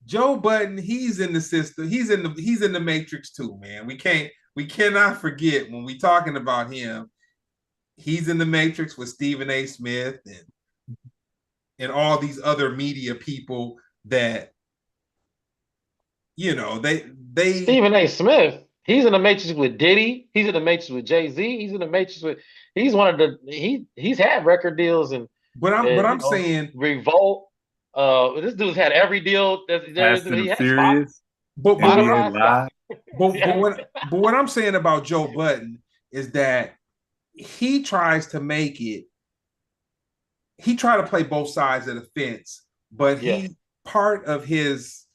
S2: Joe Budden, he's in the system. He's in the matrix too, man. We cannot forget when we talking about him. He's in the matrix with Stephen A. Smith and all these other media people that they
S1: Stephen A. Smith, he's in the Matrix with Diddy. He's in the Matrix with Jay-Z. He's in the Matrix with. He's one of the. He's had record deals
S2: but
S1: and
S2: I'm saying
S1: Revolt. This dude's had every deal that
S3: Fast
S1: there.
S3: and
S1: He
S3: the
S1: has
S3: Furious,
S2: but
S3: NBA Live.
S2: what I'm saying about Joe Budden is that he tries to make it. He tried to play both sides of the fence, but
S1: Yeah.
S2: part of his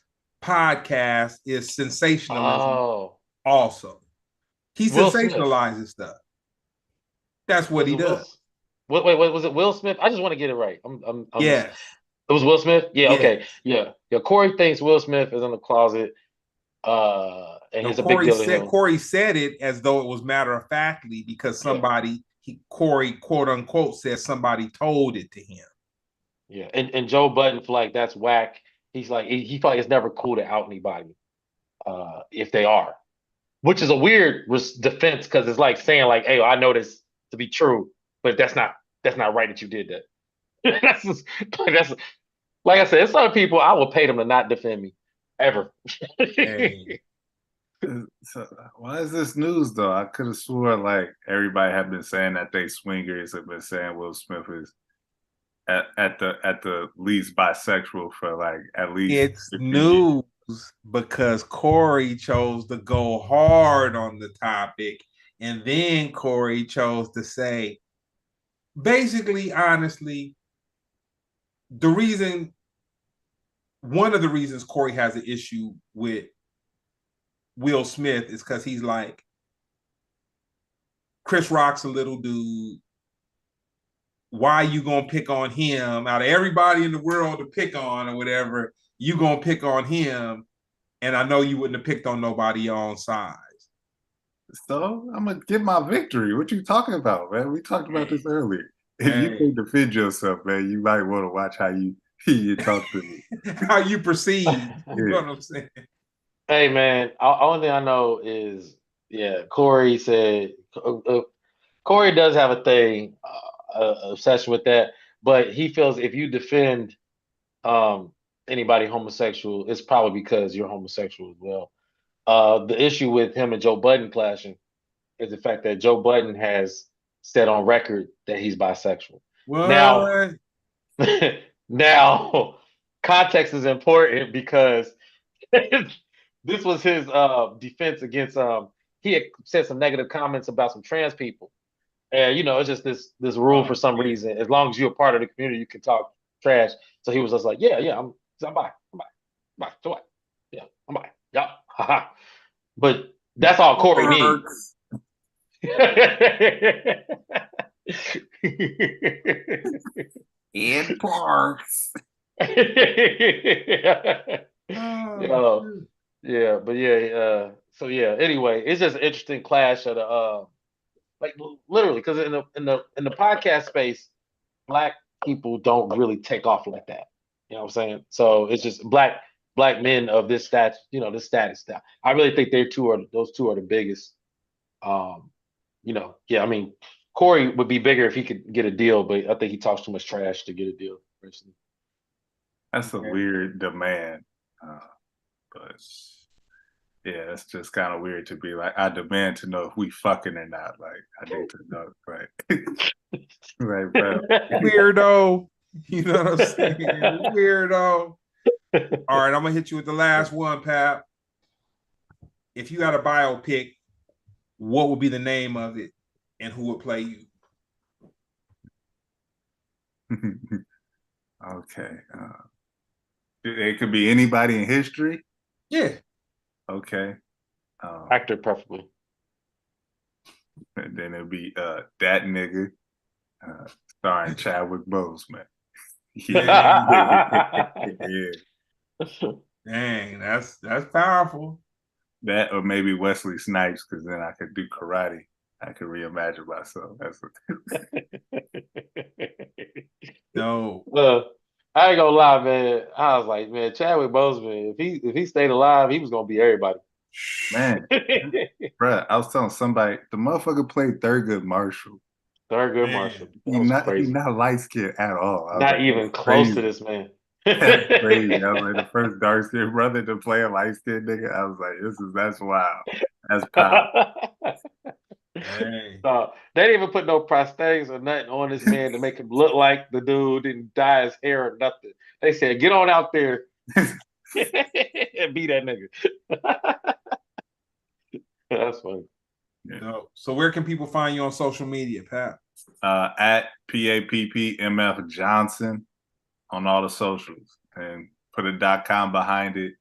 S2: podcast is sensationalism.
S1: Oh,
S2: Also, he
S1: Will Smith.
S2: sensationalizes stuff. That's what
S1: Was
S2: he
S1: it Will?
S2: does.
S1: Wait, was it Will Smith? I just want to get it right.
S2: Yes.
S1: It was Will Smith. Yeah.
S2: Yes.
S1: Okay. Yeah. Yeah. Corey thinks Will Smith is in the closet. And
S2: No,
S1: it's a big deal to him.
S2: Corey said it as though it was matter of factly because Corey quote unquote says somebody told it to him.
S1: Yeah, and Joe Budden feel like that's whack. He's like he feel like it's never cool to out anybody, if they are, which is a weird defense because it's like saying like, hey, I know this to be true, but that's not right that you did that. That's like I said, it's some people I will pay them to not defend me ever.
S2: Hey.
S3: So why is this news though? I could have swore like everybody had been saying that they swingers have been saying Will Smith is at the least bisexual for like at least
S2: It's
S3: 50
S2: news
S3: years.
S2: because Corey chose to go hard on the topic, and then Corey chose to say, basically, honestly, one of the reasons Corey has an issue with Will Smith is because he's like, Chris Rock's a little dude. Why you gonna pick on him out of everybody in the world to pick on or whatever? You gonna pick on him, and I know you wouldn't have picked on nobody your own size.
S3: So I'm gonna get my victory. What you talking about, man? We talked about this earlier. If you
S2: Hey.
S3: can defend yourself, man, you might want to watch how you talk to me.
S2: How you perceive. You know what I'm saying?
S1: Hey man, only thing I know is yeah, Corey said Corey does have a thing, obsession with that, but he feels if you defend um, anybody homosexual, it's probably because you're homosexual as well. The issue with him and Joe Budden clashing is the fact that Joe Budden has said on record that he's bisexual. Now,
S2: What?
S1: now, context is important because this was his defense against he had said some negative comments about some trans people. And it's just this rule for some reason. As long as you're a part of the community, you can talk trash. So he was just like, yeah, I'm bi. I'm bi. So what? Yeah, I'm bi. Yeah. Haha. But that's all Corey needs.
S3: It parks.
S1: Yo, yeah, but yeah, so yeah. Anyway, it's just an interesting clash of the like literally because in the podcast space, black people don't really take off like that. You know what I'm saying? So it's just black men of this stat, this status. Now, I really think those two are the biggest. Um, yeah. I mean, Corey would be bigger if he could get a deal, but I think he talks too much trash to get a deal. Personally.
S3: That's a weird demand, but yeah, it's just kind of weird to be like, I demand to know if we fucking or not. Like, I need to know, right? Right, bro.
S2: Weirdo. You know what I'm saying? Weirdo. All right, I'm gonna hit you with the last one, Papp. If you had a biopic, what would be the name of it, and who would play you?
S3: Okay. It could be anybody in history.
S2: Yeah.
S3: Okay.
S1: Actor, preferably.
S3: And then it'd be that nigga. Starring Chadwick Boseman.
S2: Dang,
S3: Yeah.
S2: dang, that's powerful.
S3: That or maybe Wesley Snipes, because then I could do karate. I could reimagine myself. That's
S2: No,
S1: I ain't gonna lie, man. I was like, man, Chadwick Boseman, if he stayed alive, he was gonna be everybody.
S3: man, bruh. I was telling somebody the motherfucker played Thurgood Marshall.
S1: Thurgood Marshall.
S2: man.
S1: That was
S3: He
S1: crazy.
S3: not light skinned at all. I was
S1: Not
S3: like, that's
S1: even close to
S3: crazy.
S1: this man.
S3: That's crazy. I was like, the first dark skinned brother to play a light skinned nigga. I was like, that's wild. That's powerful.
S2: Dang.
S1: No, they didn't even put no prosthetics or nothing on this man to make him look like the dude didn't dye his hair or nothing. They said, get on out there and be that nigga. That's funny.
S2: No. So where can people find you on social media, Pat?
S3: At PAPPMF Johnson on all the socials, and put a .com behind it,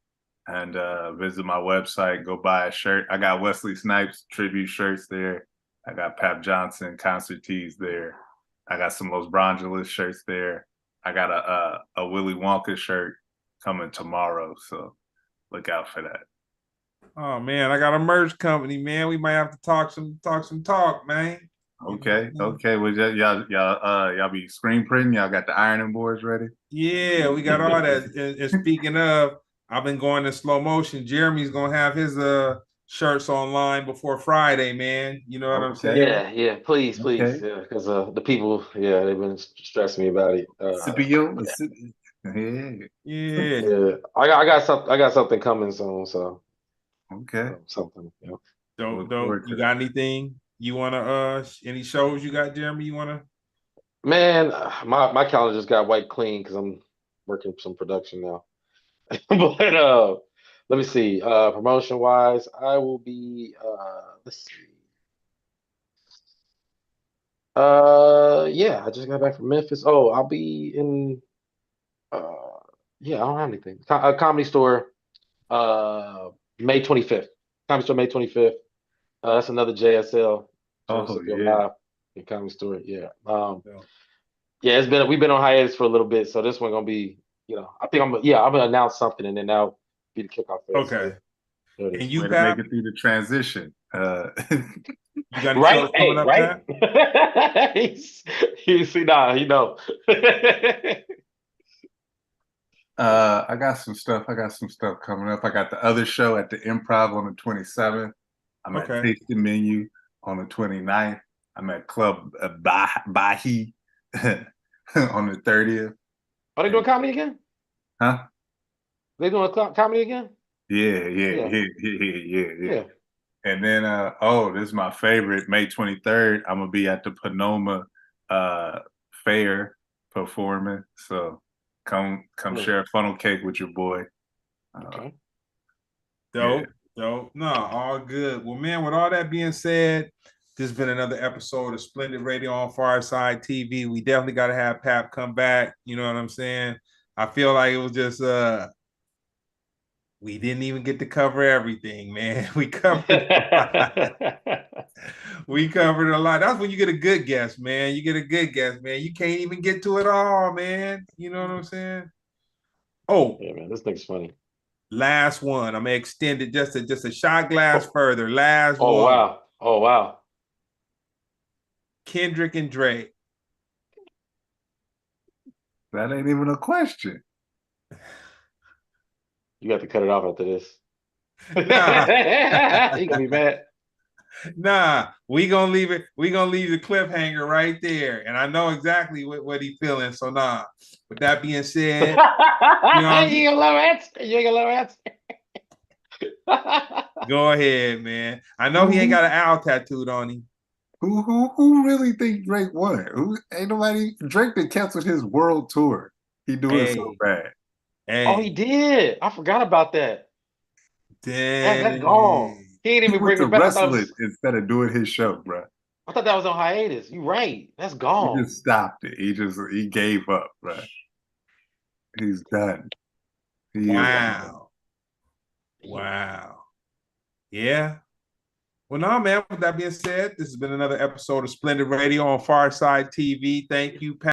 S3: and visit my website. Go buy a shirt. I got Wesley Snipes tribute shirts there. I got Papp Johnson concert tees there. I got some Los Brangeles shirts there. I got a Willy Wonka shirt coming tomorrow, so look out for that.
S2: Oh man, I got a merch company, man. We might have to talk some talk, man.
S3: Okay, okay. Well, y'all be screen printing. Y'all got the ironing boards ready.
S2: Yeah, we got all that. And speaking of, I've been going in slow motion. Jeremy's gonna have his shirts online before Friday, man. You know what I'm
S3: Okay.
S2: saying?
S1: Yeah, please,
S3: Okay.
S1: yeah, because the people, yeah, they've been stressing me about it.
S3: Scipio. Yeah.
S2: Yeah.
S1: Yeah, I got something coming soon, so
S3: Okay.
S1: something. You know.
S2: Don't
S3: Look
S2: don't
S3: forward
S2: you
S3: to
S2: got
S3: that.
S2: anything you wanna any shows you got, Jeremy? You wanna
S1: Man, my calendar just got wiped clean because I'm working some production now. But let me see. Promotion wise, I will be let's see. Yeah, I just got back from Memphis. Oh, I'll be in uh yeah, I don't have anything. Comedy store May 25th. Comedy store May 25th. That's another JSL, Joe
S3: Oh
S1: Scipio
S3: yeah.
S1: Live in Comedy Store. Yeah.
S2: no.
S1: Yeah, we've been on hiatus for a little bit, so this one gonna be, I think I'm gonna announce something and then that'll be the kickoff for it. So
S2: Okay.
S1: there it
S2: And
S1: is.
S2: you,
S3: Way to make
S2: Pat,
S3: it through the transition.
S2: you got any
S1: Right?
S2: shows coming
S1: Hey,
S2: up,
S1: right?
S2: Pat?
S1: You see, nah, he know.
S3: I got some stuff. I got some stuff coming up. I got the other show at the Improv on the 27th. I'm at
S2: Okay.
S3: Tasting Menu on the 29th. I'm at Club Bahi on the 30th.
S1: Are they doing comedy again?
S3: Huh?
S1: They doing comedy again?
S3: Yeah, yeah,
S1: Yeah,
S3: yeah, yeah, yeah, yeah.
S1: yeah.
S3: And then this is my favorite, May 23rd. I'm gonna be at the Panoma Fair performing. So come
S1: Hmm.
S3: share a funnel cake with your boy.
S1: Okay.
S3: Yeah.
S2: Dope. No, all good. Well, man, with all that being said, this has been another episode of Splendid Radio on Fireside TV. We definitely got to have Pap come back. You know what I'm saying? I feel like it was just we didn't even get to cover everything, man. We covered a lot. We covered a lot. That's when you get a good guest, man. You get a good guest, man. You can't even get to it all, man. You know what I'm saying? Oh,
S1: Yeah, man, this thing's funny.
S2: last one. I'm gonna extend it just a shot glass
S1: Oh,
S2: further. Last
S1: oh
S2: one.
S1: wow. Oh wow.
S2: Kendrick and Drake.
S3: That ain't even a question.
S1: You got to cut it off after this.
S2: Nah,
S1: You gonna be mad.
S2: nah. We gonna leave it. We gonna leave the cliffhanger right there. And I know exactly what he feeling. So nah. With that being said, you know what I mean?
S1: You ain't gonna let him answer. You ain't gonna let him answer.
S2: Go ahead, man. I know he ain't
S3: Who
S2: got an owl tattooed on him.
S3: who really think Drake won? Who ain't nobody Drake that canceled his world tour. He doing so
S2: Hey,
S3: bad.
S1: Oh, he
S2: hey,
S1: did. I forgot about that. That's gone.
S2: dang.
S1: He ain't
S3: He
S1: even
S3: went
S1: bring
S3: to
S1: it back.
S3: wrestle it instead of doing his show, bro.
S1: I thought that was on hiatus. You right. That's
S3: He
S1: gone.
S3: just stopped it. He gave up, bro. He's done. He is done.
S2: Wow. Wow. Yeah. Well, no, man. With that being said, this has been another episode of Splendid Radio on Fireside TV. Thank you, Papp.